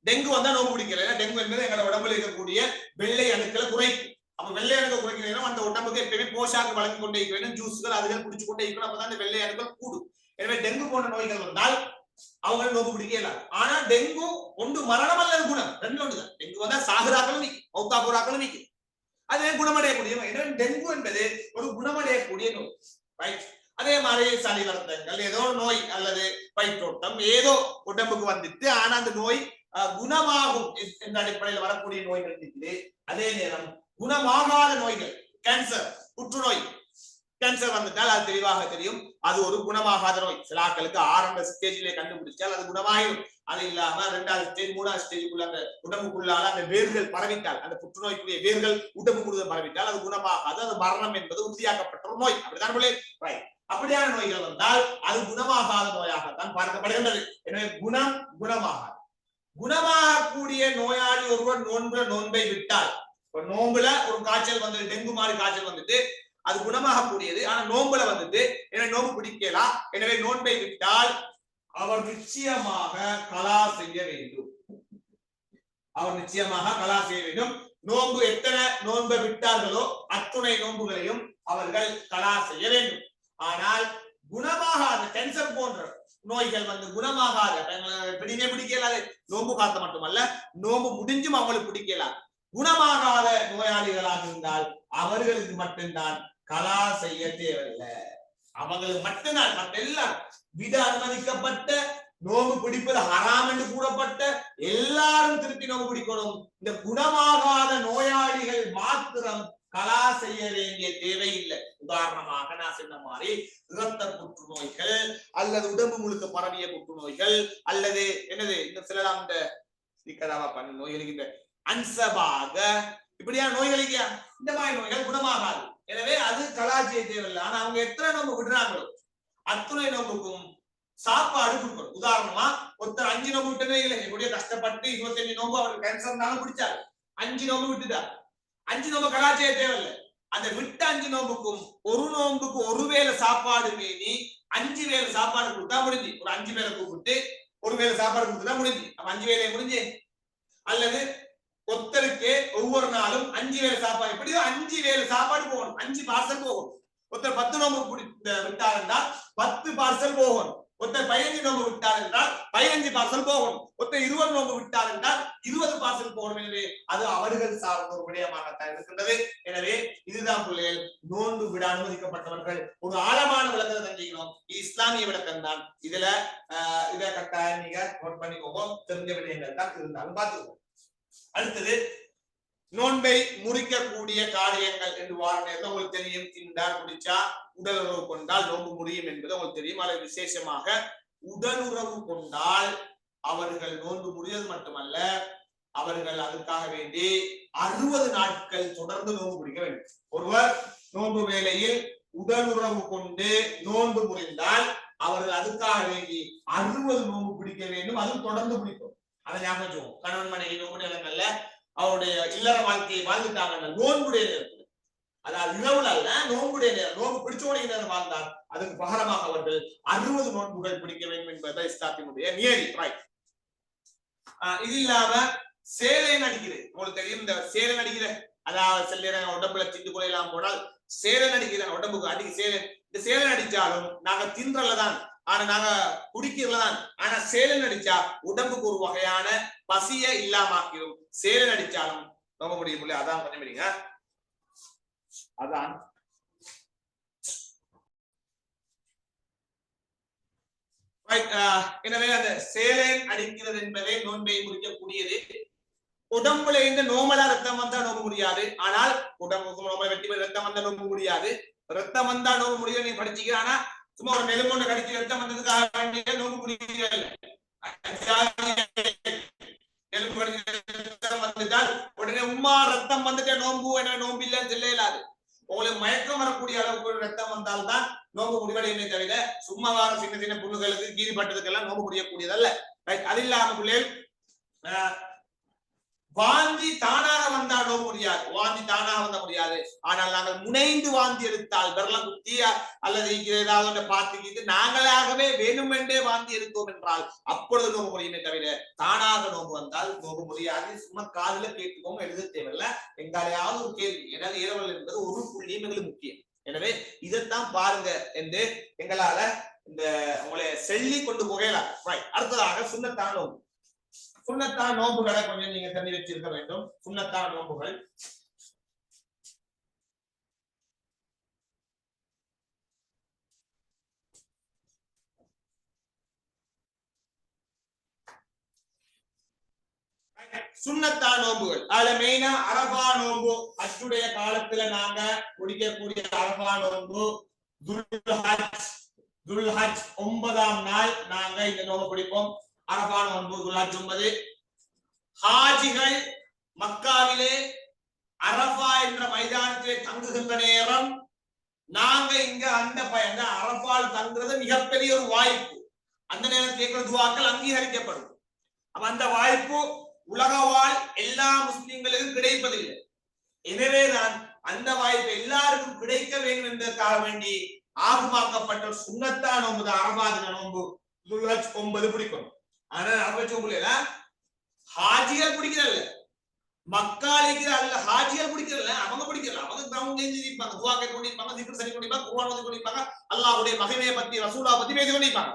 டெங்கு வந்தா நோம்பு பிடிக்கல. டெங்கு என்பது எங்களோட உடம்புல இருக்கக்கூடிய வெள்ளை அணுக்களை குறைக்கும். அப்ப வெள்ளை அணுக்கள் குறைக்கிறோம், அந்த உடம்புக்கு எப்பயுமே போஷாக்கு வழங்கி கொண்டே இருக்க வேண்டும். ஜூஸ்கள் அதுகள் குடிச்சு கொண்டே இருக்கணும். அப்பதான் அந்த வெள்ளை அணுக்கள் கூடும். எனவே டெங்கு போன்ற நோய்கள் வந்தால் அவங்க நோம்பு பிடிக்கல. ஆனா டெங்கு ஒன்று மரணம் அல்லது குணம், 2 ஒன்றுதான். டெங்கு வந்தா சாகுறாக்களும் நிற்கும், மௌத்தாபுராக்களும் நிற்கும். அதே குணமடையக்கூடிய நோய். எனவே டெங்கு என்பது ஒரு குணமடையக்கூடிய நோய். ரைட். அதே மாதிரி சளி வருத்தங்கள், ஏதோ நோய் அல்லது வயிற்றோட்டம் ஏதோ உடம்புக்கு வந்துட்டு ஆனா அந்த நோய் குணமாகும் என்ற அடிப்படையில் வரக்கூடிய நோய்கள் இருக்குது. அதே நேரம் குணமாகாத நோய்கள், கேன்சர், புற்றுநோய், கேன்சர் வந்துட்டால் அது தெளிவாக தெரியும், அது ஒரு குணமாகாத நோய். சில ஆட்களுக்கு ஆரம்ப ஸ்டேஜிலே கண்டுபிடிச்சால் அது குணமாயிடும். அது இல்லாம 2வது ஸ்டேஜ் 3வது ஸ்டேஜுக்குள்ள அந்த உடம்புக்குள்ளால அந்த வேர்கள் பரவிட்டால், அந்த புற்றுநோய்க்குரிய வேர்கள் உடம்பு முழுவதும் பரவிட்டால் அது குணமாகாது. அது மரணம் என்பது உறுதியாக்கப்பட்ட ஒரு நோய். அப்படித்தான். அப்படியான நோய்கள் வந்தால் அது குணமாகாத நோயாகத்தான் பார்க்கப்படுகின்றது. எனவே குணமாகக்கூடிய நோயாளி ஒருவர் நோன்பை விட்டால், நோன்புல ஒரு காய்ச்சல் வந்து டெங்கு மாதிரி காய்ச்சல் வந்துட்டு அது குணமாகக்கூடியது, ஆனா நோன்புல வந்துட்டு எனவே நோன்பு பிடிக்கலாம். எனவே நோன்பை விட்டால் அவர் நிச்சயமாக கலா செய்ய வேண்டும். நோன்பு எத்தனை நோன்பை விட்டார்களோ அத்துணை நோன்புகளையும் அவர்கள் கலா செய்ய வேண்டும். ஆனால் குணமாகாத கேன்சர் போன்ற நோய்கள் வந்து குணமாகாத பிடிக்கலாது. நோன்பு காத்த மட்டுமல்ல, நோன்பு முடிஞ்சும் அவங்களுக்கு பிடிக்கலாம். குணமாகாத நோயாளிகளாக இருந்தால் அவர்களுக்கு மட்டும்தான் கலா செய்ய தேவையில்லை. அவங்களுக்கு மட்டும்தான். மற்ற எல்லாம் விட அனுமதிக்கப்பட்ட, நோம்பு பிடிப்பது ஹராம் என்று கூறப்பட்ட எல்லாரும் திருப்பி நோம்பு பிடிக்கணும். இந்த குணமாகாத நோயாளிகள் மாத்திரம் கலா செய்ய வேண்டிய தேவை இல்லை. உதாரணமாக நான் சொன்ன மாதிரி இரத்த புற்றுநோய்கள் அல்லது உடம்பு முழுக்க பரவிய புற்றுநோய்கள் அல்லது என்னது இந்த சிலலாம் இந்த சிக்கதாவா பண்ண நோய்களுக்கு இந்த அன்சபாக இப்படியான நோய்கள் இந்த மாதிரி நோய்கள் குணமாகாது. எனவே அது கலாச்சார தேவையில்லை. ஆனா அவங்க எத்தனை நோம்பு விடுறாங்களோ அத்துணை நோம்புக்கும் சாப்பாடு கொடுக்கணும். உதாரணமா ஒருத்தர் 5 நோம்பு விட்டதே இல்லை, எப்படியோ கஷ்டப்பட்டு 25 நோம்பு அவருக்கு கேன்சர்னாலும் பிடிச்சாரு, 5 நோம்பு விட்டுட்டார். 5 நோம்பு கலாச்சார தேவையில்லை. அந்த விட்ட 5 நோம்புக்கும் ஒரு நோம்புக்கு ஒருவேளை சாப்பாடு மீறி 5 வேளை சாப்பாடு கொடுத்தா முடிஞ்சு. ஒரு 5 பேரை கூப்பிட்டு ஒரு வேளை சாப்பாடு கொடுத்தா முடிஞ்சு. அப்ப 5 வேலையை முடிஞ்சு. அல்லது ஒருத்தருக்கு ஒவ்வொரு நாளும் 5 வேளை சாப்பாடு, எப்படியோ 5 வேளை சாப்பாடு போகணும். 5 பார்சல் போகணும். ஒருத்தர் 10 நோம்பு விட்டார் என்றால் 10 பார்சல் போகணும். ஒருத்தர் 15 நோம்பு விட்டார் என்றால் 15 பார்சல் போகணும். ஒருத்தர் 20 நோம்பு விட்டார் என்றால் 20 பார்சல் போகணும். எனவே அது அவர்கள் சார்ந்த ஒரு விடயமாகத்தான் இருக்கின்றது. எனவே இதுதான் பிள்ளைகள் நோன்பு விட அனுமதிக்கப்பட்டவர்கள். ஒரு ஆழமான விளக்கத்தை தெரிஞ்சுக்கணும். இஸ்லாமிய விளக்கம் தான். இதுல இதை கட்டாயம் நீங்க நோட் பண்ணிக்கோங்க. தெரிஞ்ச விடயங்கள் தான் இருந்தாலும் பார்த்துக்கோங்க. அடுத்தது நோன்பை முறிக்கக்கூடிய காரியங்கள் என்று வார நேரத்தில் உங்களுக்கு தெரியும். திண்டால் குடிச்சா உடல் உறவு கொண்டால் நோன்பு முறியும் என்பது உங்களுக்கு தெரியும். அதில் விசேஷமாக உடல் உறவு கொண்டால் அவர்கள் நோன்பு முறியது மட்டுமல்ல, அவர்கள் அதுக்காக வேண்டி 60 நாட்கள் தொடர்ந்து நோன்பு பிடிக்க வேண்டும். ஒருவர் நோன்பு வேளையில் உடல் உறவு கொண்டு நோன்பு முறிந்தால் அவர்கள் அதுக்காக வேண்டி 60 நோன்பு பிடிக்க வேண்டும். அதுவும் தொடர்ந்து பிடிக்கும். அதை ஞாபகம் வச்சுக்கோங்க. கணவன் மனைவி நோன்பு நிலங்கள்ல அவருடைய இல்லற வாழ்க்கையை வாழ்ந்துட்டாங்க நோன்புடைய நேரத்தில், அதாவது இரவுல அல்ல, நோன்புடைய நேரம், நோன்பு பிடிச்சோடைய நேரம் வாழ்ந்தால் அதுக்கு பகரமாக அவர்கள் 60 நோன்புகள் பிடிக்க வேண்டும் என்பதை இஸ்லாத்தினுடைய நியதி. இது இல்லாம சேலை நடிக்கிறது உங்களுக்கு தெரியும். இந்த சேலை நடிக்கிற, அதாவது சில உடம்புல திண்டு குறையெல்லாம் போனால் சேலை நடிக்கிற உடம்புக்கு அடிக்க சேலை. இந்த சேலை நடிச்சாலும் நாங்க தின்றலதான், ஆனா நாங்க குடிக்கிறதுலதான். ஆனா சேலை நடிச்சா உடம்புக்கு ஒரு வகையான பசிய இல்லாம ஆக்கிடும். சேலை நடிச்சாலும் நம்ப முடியும். அதான் கொஞ்சம் முடியுங்க. அதான் எனவே அந்த சேலை அடிக்கிறது என்பதை நோன்பை முடிக்கக்கூடியது. உடம்புல இருந்து நோமலா ரத்தம் வந்தா நோக்க முடியாது. ஆனால் உடம்புக்கு நோம்பை வெட்டி ரத்தம் வந்தா நோக்க முடியாது. ரத்தம் வந்தா நோக்க முடியாது. நீ படிச்சுக்க. ஆனா சும்மா ஒரு நெலும்பொண்ணு கடிச்சு ரத்தம் வந்ததுக்காக வேண்டிய நோக்க முடியாது. வந்துட்டால் உடனே உமா ரத்தம் வந்துட்டு நோம்பு என நோம்பு இல்லைன்னு சொல்ல இயலாது. உங்களுக்கு மயக்கம் வரக்கூடிய அளவுக்கு ரத்தம் வந்தால்தான் நோம்பு முடிவடையுமே தவிர சும்மா வார சின்ன சின்ன புண்ணுகளுக்கு கீழ்பட்டதுக்கெல்லாம் நோம்பு முடியக்கூடியதல்ல. அது இல்லாம பிள்ளைகள் வாந்தி தானாக வந்தா நோக்க முடியாது. வாந்தி தானாக வந்த முடியாது. ஆனால் நாங்கள் முனைந்து வாந்தி எடுத்தால் விரலம் குத்தி அல்லது ஏதாவது பார்த்துக்கிட்டு நாங்களாகவே வேணுமென்றே வாந்தி எடுத்தோம் என்றால் அப்பொழுது நோக்க முடியுமே தவிர தானாக நோக்கு வந்தால் நோக்க முடியாது. சும்மா காதுல கேட்டுக்கோங்க, எழுத தேவையில்லை. எங்காலையாவது ஒரு கேள்வி. ஏதாவது இரவல் என்பது ஒரு புள்ளியும் எங்களுக்கு முக்கியம். எனவே இதைத்தான் பாருங்க என்று எங்களால இந்த உங்களை சொல்லி கொண்டு போகலாம். அடுத்ததாக சுன்னத்தான நோம்பு. சுன்னத்தான நோம்புகளை கொஞ்சம் நீங்க தெரிஞ்சு வச்சிருக்க வேண்டும். சுன்னத்தான நோம்புகள் சுன்னத்தான நோம்புகள். அதுல மெயினா அரபா நோம்பு. அச்சுடைய காலத்துல நாங்க முடிக்கக்கூடிய அரபா நோம்பு துல்ஹஜ் 9ஆம் நாள் நாங்க இந்த நோம்பு பிடிப்போம். அரபா நோன்பு துல்ஹஜ் 9. ஹாஜிகள் மக்காவிலே அரபா என்ற மைதானத்திலே தங்குகின்ற நேரம் நாங்க இங்க அந்த பயன் அரபால் தங்குறது மிகப்பெரிய ஒரு வாய்ப்பு. அந்த நேரம் கேட்கிற துவாக்கள் அங்கீகரிக்கப்படும். அப்ப அந்த வாய்ப்பு உலக வாழ் எல்லா முஸ்லிம்களுக்கும் கிடைப்பதில்லை. எனவேதான் அந்த வாய்ப்பு எல்லாருக்கும் கிடைக்க வேண்டும் என்பதற்காக வேண்டி ஆகுமாக்கப்பட்ட சுன்னத்தான நோன்பு அரபாதின நோன்பு துல்ஹஜ் 9 பிடிக்கும். ஆனா அரபு ஹாஜிகள் பிடிக்கிறல்ல, மக்காலிக்கிற அல்ல ஹாஜிகள் பிடிக்கிறல்ல, அவங்க பிடிக்கிறல. அவங்க கிரவுண்ட் இருப்பாங்க, துவா கேட்டு கொண்டிருப்பாங்க, திக்ர் சொல்லி கொண்டிருப்பாங்க, குர்ஆன் ஓதி கொண்டிருப்பாங்க, அல்லாஹ்வுடைய மகிமையை பத்தி ரசூலா பத்தி பேசி கொண்டிருப்பாங்க.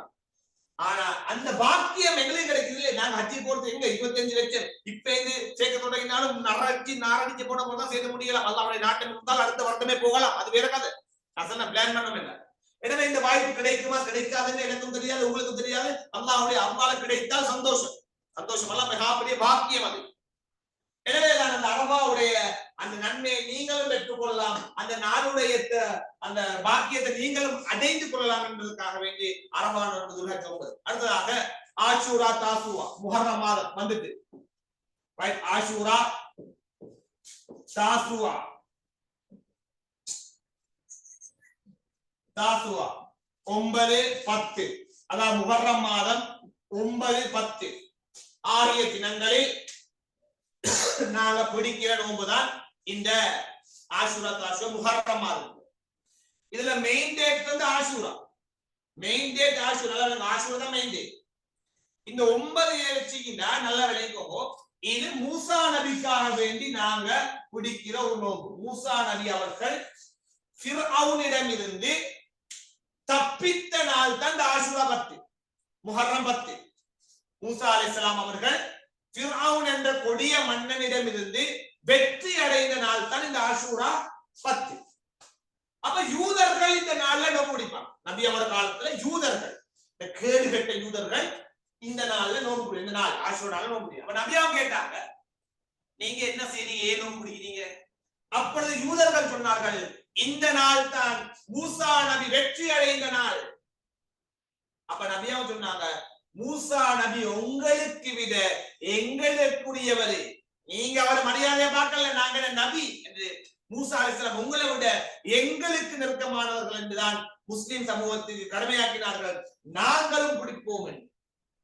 ஆனா அந்த பாக்கியம் எங்களுக்கு கிடைக்குது. நாங்க ஹஜ்ஜி போறது எங்க 25 லட்சம் இப்ப இருந்து சேர்க்க தொடங்கினாலும் நாரடிச்சு போன போதுதான் சேர்க்க முடியலாம். அல்லாஹ்வுடைய நாட்டம் இருந்தால் அடுத்த வருடமே போகலாம். அது வேற கதை. அசன பிளான் பண்ணணும் இல்லை. எனவே இந்த வாய்ப்பு கிடைக்குமா கிடைக்காதுன்னு எனக்கும் தெரியாது, உங்களுக்கும் தெரியாது. அல்லாஹ்வுடைய அருளால கிடைத்தால் சந்தோஷம். சந்தோஷம் எல்லாம் மிகப்பெரிய பாக்கியம் அது. எனவேதான் அந்த அரபாவுடைய அந்த நன்மையை நீங்களும் பெற்றுக் கொள்ளலாம், அந்த நாளுடைய அந்த பாக்கியத்தை நீங்களும் அடைந்து கொள்ளலாம் என்பதற்காக வேண்டி அரபா நோன்பு துல்ஹஜ் 9. அடுத்ததாக ஆஷூரா தாசுவா முஹர்ரம் மாதம் வந்துட்டு ரைட் ஆஷூரா தாசுவா 9 10 அதாவது முஹர்ரம் மாதம் 9 10 ஆகிய தினங்களில் நாங்க பிடிக்கிற நோன்புதான் இந்த ஆஷூரா தாசுவா முஹர்ரம் மாதம். இதுல மெயின் டேட் வந்து ஆஷூரா. மெயின் டேட் ஆஷூரா. ஆஷூரா தான் மெயின் டேட். இந்த 9 ஏழச்சிக்குன்னா நல்லா விளைக்கோங்க. இது மூசா நபிக்காக வேண்டி நாங்க பிடிக்கிற ஒரு நோன்பு. மூசா நபி அவர்கள் ஃபிர்அவுனிடம் இருந்து தப்பித்த நாள் தான் இந்த ஆஷூரா 10 முஹர்ரம் 10. மூசா அலைஹிஸ்ஸலாம் அவர்கள் ஃபிர்அவுன் என்ற கொடிய மன்னனிடம் இருந்து வெற்றி அடைந்த நாள் தான் இந்த ஆஷூரா 10. அப்ப யூதர்கள் இந்த நாள்ல நோன்பு பிடிப்பாங்க. நபி அவர் காலத்துல யூதர்கள், இந்த கேடுகட்ட யூதர்கள் இந்த நாள்ல நோன்பு, இந்த நாள் ஆஷூரா நாள்ல நோன்பு பிடிப்பாங்க. அப்ப நபியாவும் கேட்டாங்க, நீங்க என்ன செய்றீங்க, ஏன் நோன்பு பிடிக்கிறீங்க? அப்பொழுது யூதர்கள் சொன்னார்கள், இந்த நாள் தான் மூசா நபி வெற்றி அடைந்த நாள். அப்ப நபியாவும் சொன்னாங்க, மூசா நபி உங்களுக்கு விட எங்களுக்குரியவர், நீங்க அவரை மரியாதையை பார்க்கல, நாங்க நபி என்று மூசா அலைஹிஸ்ஸலாம் உங்களை விட எங்களுக்கு நெருக்கமானவர்கள் என்றுதான் முஸ்லிம் சமூகத்துக்கு கடமையாக்கினார்கள். நாங்களும் பிடிப்போம் என்று.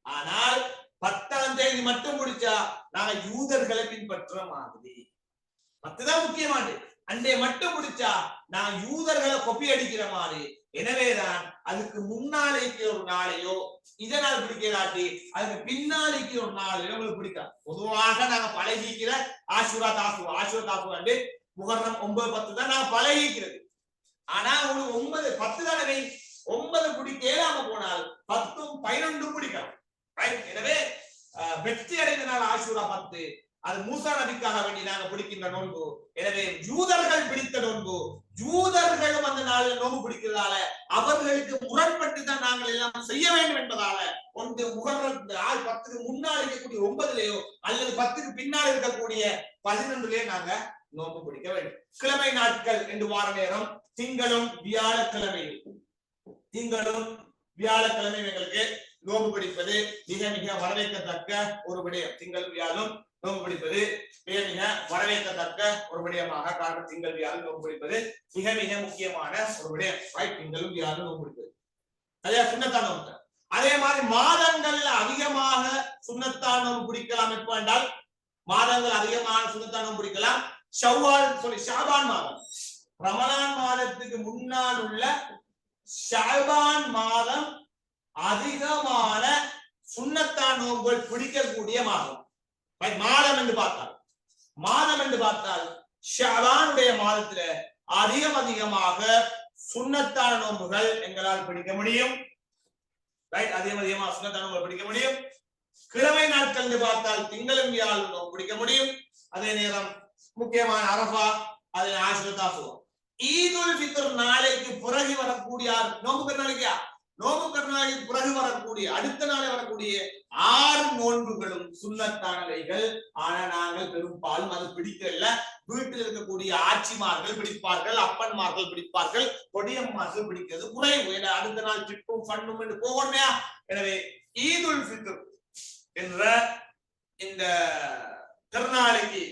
ஆனால் 10ஆம் தேதி மட்டும் பிடிச்சா நாங்க யூதர்களை பின்பற்ற மாதிரி. 10 தான் முக்கியமானது. அன்றைய மட்டும் பிடிச்சா நான் யூதர்களை கொப்பி அடிக்கிற மாதிரி. எனவேதான் அதுக்கு முன்னாளைக்கு ஒரு நாளையோ இதனால் பிடிக்கிறாட்டி அதுக்கு பின்னாளைக்கு ஒரு நாளையோ உங்களுக்கு பிடிக்காது. பொதுவாக நாங்க பழகிக்கிற ஆஷூரா தாசுவா, ஆஷூரா தாசுவா வந்து முஹர்ரம் 9 10 தான் நாங்க பழகிக்கிறது. ஆனா உங்களுக்கு 9 10 தானே 9 பிடிக்கலாம போனால் 10 11 பிடிக்கலாம். எனவே வெற்றி அடைந்த நாள் ஆஷூரா 10. அது மூசா நபிக்காக வேண்டி நாங்க பிடிக்கின்ற நோன்பு. எனவே யூதர்கள் பிடித்த நோன்பு, யூதர்களும் அந்த நாளில் நோன்பு பிடிக்கிறதால அவர்களுக்கு முரண்பட்டு தான் நாங்கள் எல்லாம் செய்ய வேண்டும் என்பதால ஒன்று முஹர்ரம் 10க்கு முன்னால் இருக்கக்கூடிய 9லயோ அல்லது 10க்கு பின்னால் இருக்கக்கூடிய 11லயோ நாங்க நோன்பு பிடிக்க வேண்டும். கிழமை நாட்கள் என்று வார நேரம் திங்களும் வியாழக்கிழமையும், திங்களும் வியாழக்கிழமை எங்களுக்கு நோன்பு பிடிப்பது மிக மிக வரவேற்கத்தக்க ஒரு விடயம். திங்கள் வியாழும் நோன்பு பிடிப்பது மிக மிக வரவேற்கத்தக்க ஒரு விடயமாக காரணம். திங்கள் வியாழம் நோன்பு பிடிப்பது மிக மிக முக்கியமான ஒரு விடயம். திங்களும் வியாழும் நோன்பு பிடிப்பது அதே சுண்ணத்தான் நோன்பு. அதே மாதிரி மாதங்கள்ல அதிகமாக சுண்ணத்தான் நோன்பு பிடிக்கலாம். எப்ப என்றால் மாதங்கள் அதிகமான சுண்ணத்தான் நோன்பு பிடிக்கலாம். ஷவ்வால் சொல்லி ஷாபான் மாதம், ரமலான் மாதத்துக்கு முன்னால் உள்ள ஷாபான் மாதம் அதிகமான சுண்ணத்தான் நோன்புகள் பிடிக்கக்கூடிய மாதம். மாதம் என்று பார்த்தால் ஷஅபானுடைய மாதத்துல அதிகமாக சுன்னத்தான நோன்புகள் எங்களால் பிடிக்க முடியும். அதிகமாக சுன்னத்தான நோன்புகள் பிடிக்க முடியும். கிழமை நாட்கள் என்று பார்த்தால் திங்களும் வியாழனும் நோன்பு பிடிக்க முடியும். அதே நேரம் முக்கியமான அரஃபா, அதே ஆஷூரா தாசுவா. ஈதுல் ஃபித்ர் நாளைக்கு பிறகு வரக்கூடிய நோன்பு பெருநாளைக்கு நோன்பு பெருநாளைக்கு பிறகு வரக்கூடிய அடுத்த நாளை வரக்கூடிய 6 நோன்புகளும் சுன்னத்தானவைகள். ஆனா நாங்கள் பெரும்பாலும் அது பிடிக்கல. வீட்டில் இருக்கக்கூடிய ஆட்சிமார்கள் பிடிப்பார்கள், அப்பன்மார்கள் பிடிப்பார்கள், கொடியம்மார்கள் பிடிக்கிறது குறைவு. அடுத்த நாள் ட்ரிப்பும் ஃபன்னும் என்று போகணுமையா. எனவே ஈதுல் ஃபித்ர் என்ற இந்த திருநாளைக்கு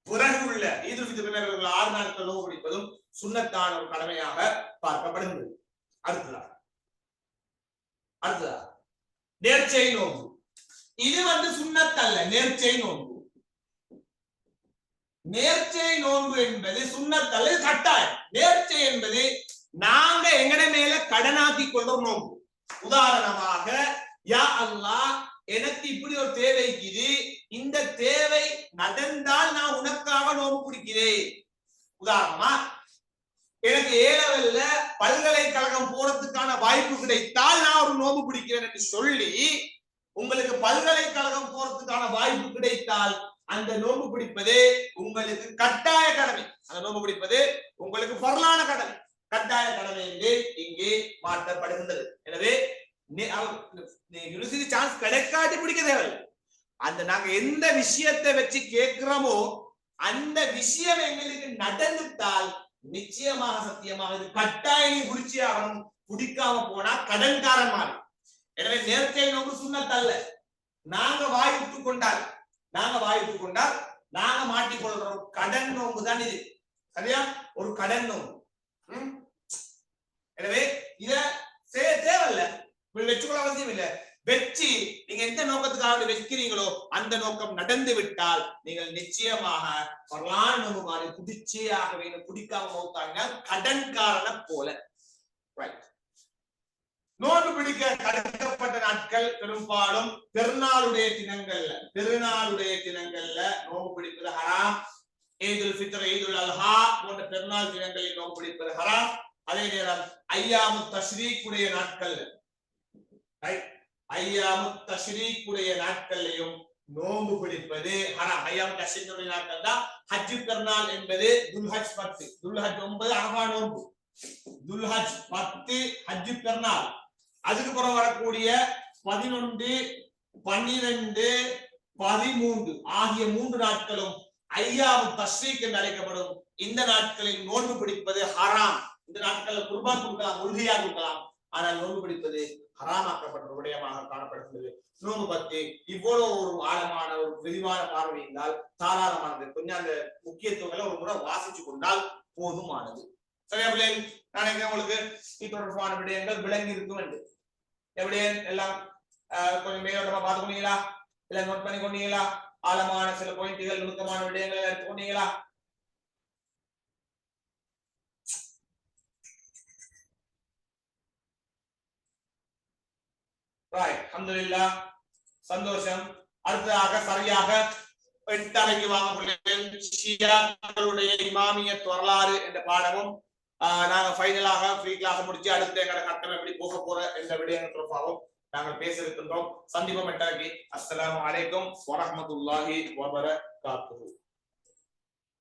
பிறகு உள்ள ஈதுல் ஃபித்ர் 6 நாட்கள் நோன்பு பிடிப்பதும் சுன்னத்தான ஒரு கடமையாக பார்க்கப்படுகிறது. அடுத்ததாக நேர்ச்சை நோன்பு. இது வந்து சுன்னத் அல்ல, நேர்ச்சை நோன்பு. நேர்ச்சை நோன்பு என்பது சுன்னத் அல்ல, கட்டாயம். நேர்ச்சை என்பது நாங்க எங்கட மேல கடனாக்கி கொள்ற நோன்பு. உதாரணமாக, யா அல்லாஹ் எனக்கு இப்படி ஒரு தேவைக்குது, இந்த தேவை நடந்தால் நான் உனக்காக நோன்பு பிடிக்கிறேன். உதாரணமா, எனக்கு ஏலவல்ல பல்கலைக்கழகம் போறதுக்கான வாய்ப்பு கிடைத்தால் நான் ஒரு நோன்பு பிடிக்கிறேன் என்று சொல்லி உங்களுக்கு பல்கலைக்கழகம் போறதுக்கான வாய்ப்பு கிடைத்தால் அந்த நோன்பு பிடிப்பது உங்களுக்கு கட்டாய கடமை. அந்த நோன்பு பிடிப்பது உங்களுக்கு ஃபர்லான கடமை, கட்டாய கடமை என்று இங்கே மாற்றப்படுகின்றது. எனவே யூனிவர்சிட்டி சான்ஸ் கிடைக்காட்டி பிடிக்க தேவையில்லை. அந்த நாங்க எந்த விஷயத்தை வச்சு கேட்கிறோமோ அந்த விஷயம் எங்களுக்கு நடந்துட்டால் நிச்சயமாக சத்தியமாக இது கட்டாயம் குறிச்சி ஆகணும். குடிக்காம போனா கடன்காரன் மாறி. எனவே நேர்ச்சை நோன்பு சுன்னத் அல்ல. நாங்க வாய் விட்டு கொண்டால் நாங்க வாய்ப்பு கொண்டால் நாங்க மாட்டிக்கொள்றோம். கடன் நோன்பு தான் இது. சரியா? ஒரு கடன் நோன்பு. எனவே இத செய்ய தேவையில்ல, வச்சுக்கொள்ள அவசியம் இல்லை. வெற்றி நீங்க எந்த நோக்கத்துக்காக வைக்கிறீங்களோ அந்த நோக்கம் நடந்து விட்டால் நீங்கள் நிச்சயமாக வரலாறு நோன்பு மாதிரி குடிச்சே ஆக வேண்டும். குடிக்காம மௌத்தாகினால் கடன்காரன போல. நோன்பு பிடிக்க தடுக்கப்பட்ட நாட்கள் பெரும்பாலும் பெருநாளுடைய தினங்கள்ல நோன்பு பிடிப்பது ஹராம். ஈதுல் ஃபித்ர், ஈதுல் அல்ஹா போன்ற பெருநாள் தினங்களில் நோன்பு பிடிப்பது ஹராம். அதே நேரம் ஐயாமு தஷ்ரீக்குடைய நாட்கள், ஐயாமு தஷ்ரீக்குடைய நாட்கள்லையும் நோன்பு பிடிப்பது ஹராம். ஐயாமு தஷ்ரீக்குடைய நாட்கள் தான் ஹஜ் பெருநாள் என்பது துல்ஹஜ் 10, துல்ஹஜ் 9 அரஃபா நோன்பு, துல்ஹஜ் 10 ஹஜ் பெருநாள். அதுக்கு பிறகு வரக்கூடிய 11, 12, 13 ஆகிய 3 நாட்களும் ஐயாமு தஷ்ரீக் என்று அழைக்கப்படும். இந்த நாட்களில் நோன்பு பிடிப்பது ஹராம். இந்த நாட்களில் குர்பான் கொடுக்கலாம், உறுதியாக கொடுக்கலாம், ஆனால் நோன்பு பிடிப்பது ஹராமாக்கப்பட்ட விடயமாக காணப்படுகிறது. நோன்பு பற்றி இவ்வளவு ஒரு ஆழமான ஒரு விரிவான பார்வை இருந்தால் தாராளமானது. கொஞ்சம் அந்த முக்கியத்துவங்களை ஒரு முறை வாசிச்சு கொண்டால் போதுமானது. சரியா பிள்ளைகள்? நான் உங்களுக்கு இது தொடர்பான விடயங்கள் விளங்கி இருக்கும் என்று எப்படி எல்லாம் கொஞ்சம் மேலோட்டமா பார்த்துக்கொண்டீங்களா? இல்ல நோட் பண்ணி கொண்டீங்களா? ஆழமான சில பாயிண்ட்கள், நுணுக்கமான விடயங்கள் எடுத்துக்கொண்டீங்களா? அல்ஹம்துலில்லாஹ், சந்தோஷம். அடுத்ததாக சரியாக 8 அறைக்கு வாங்க ஷியாக்களுடைய இமாமியத் வரலாறு என்ற பாடமும் நாங்க ஃபைனலாக ஃப்ரீ கிளாஸ் முடிச்சு அடுத்த எங்கட கட்டம் எப்படி போக போற என்ற விடயங்கள் தொடர்பாகவும் நாங்கள் பேச இருக்கின்றோம். சந்திப்போம் எட்டரைக்கு. அஸ்ஸலாமு அலைக்கும் வரஹ்மத்துல்லாஹி வபரகாத்துஹு.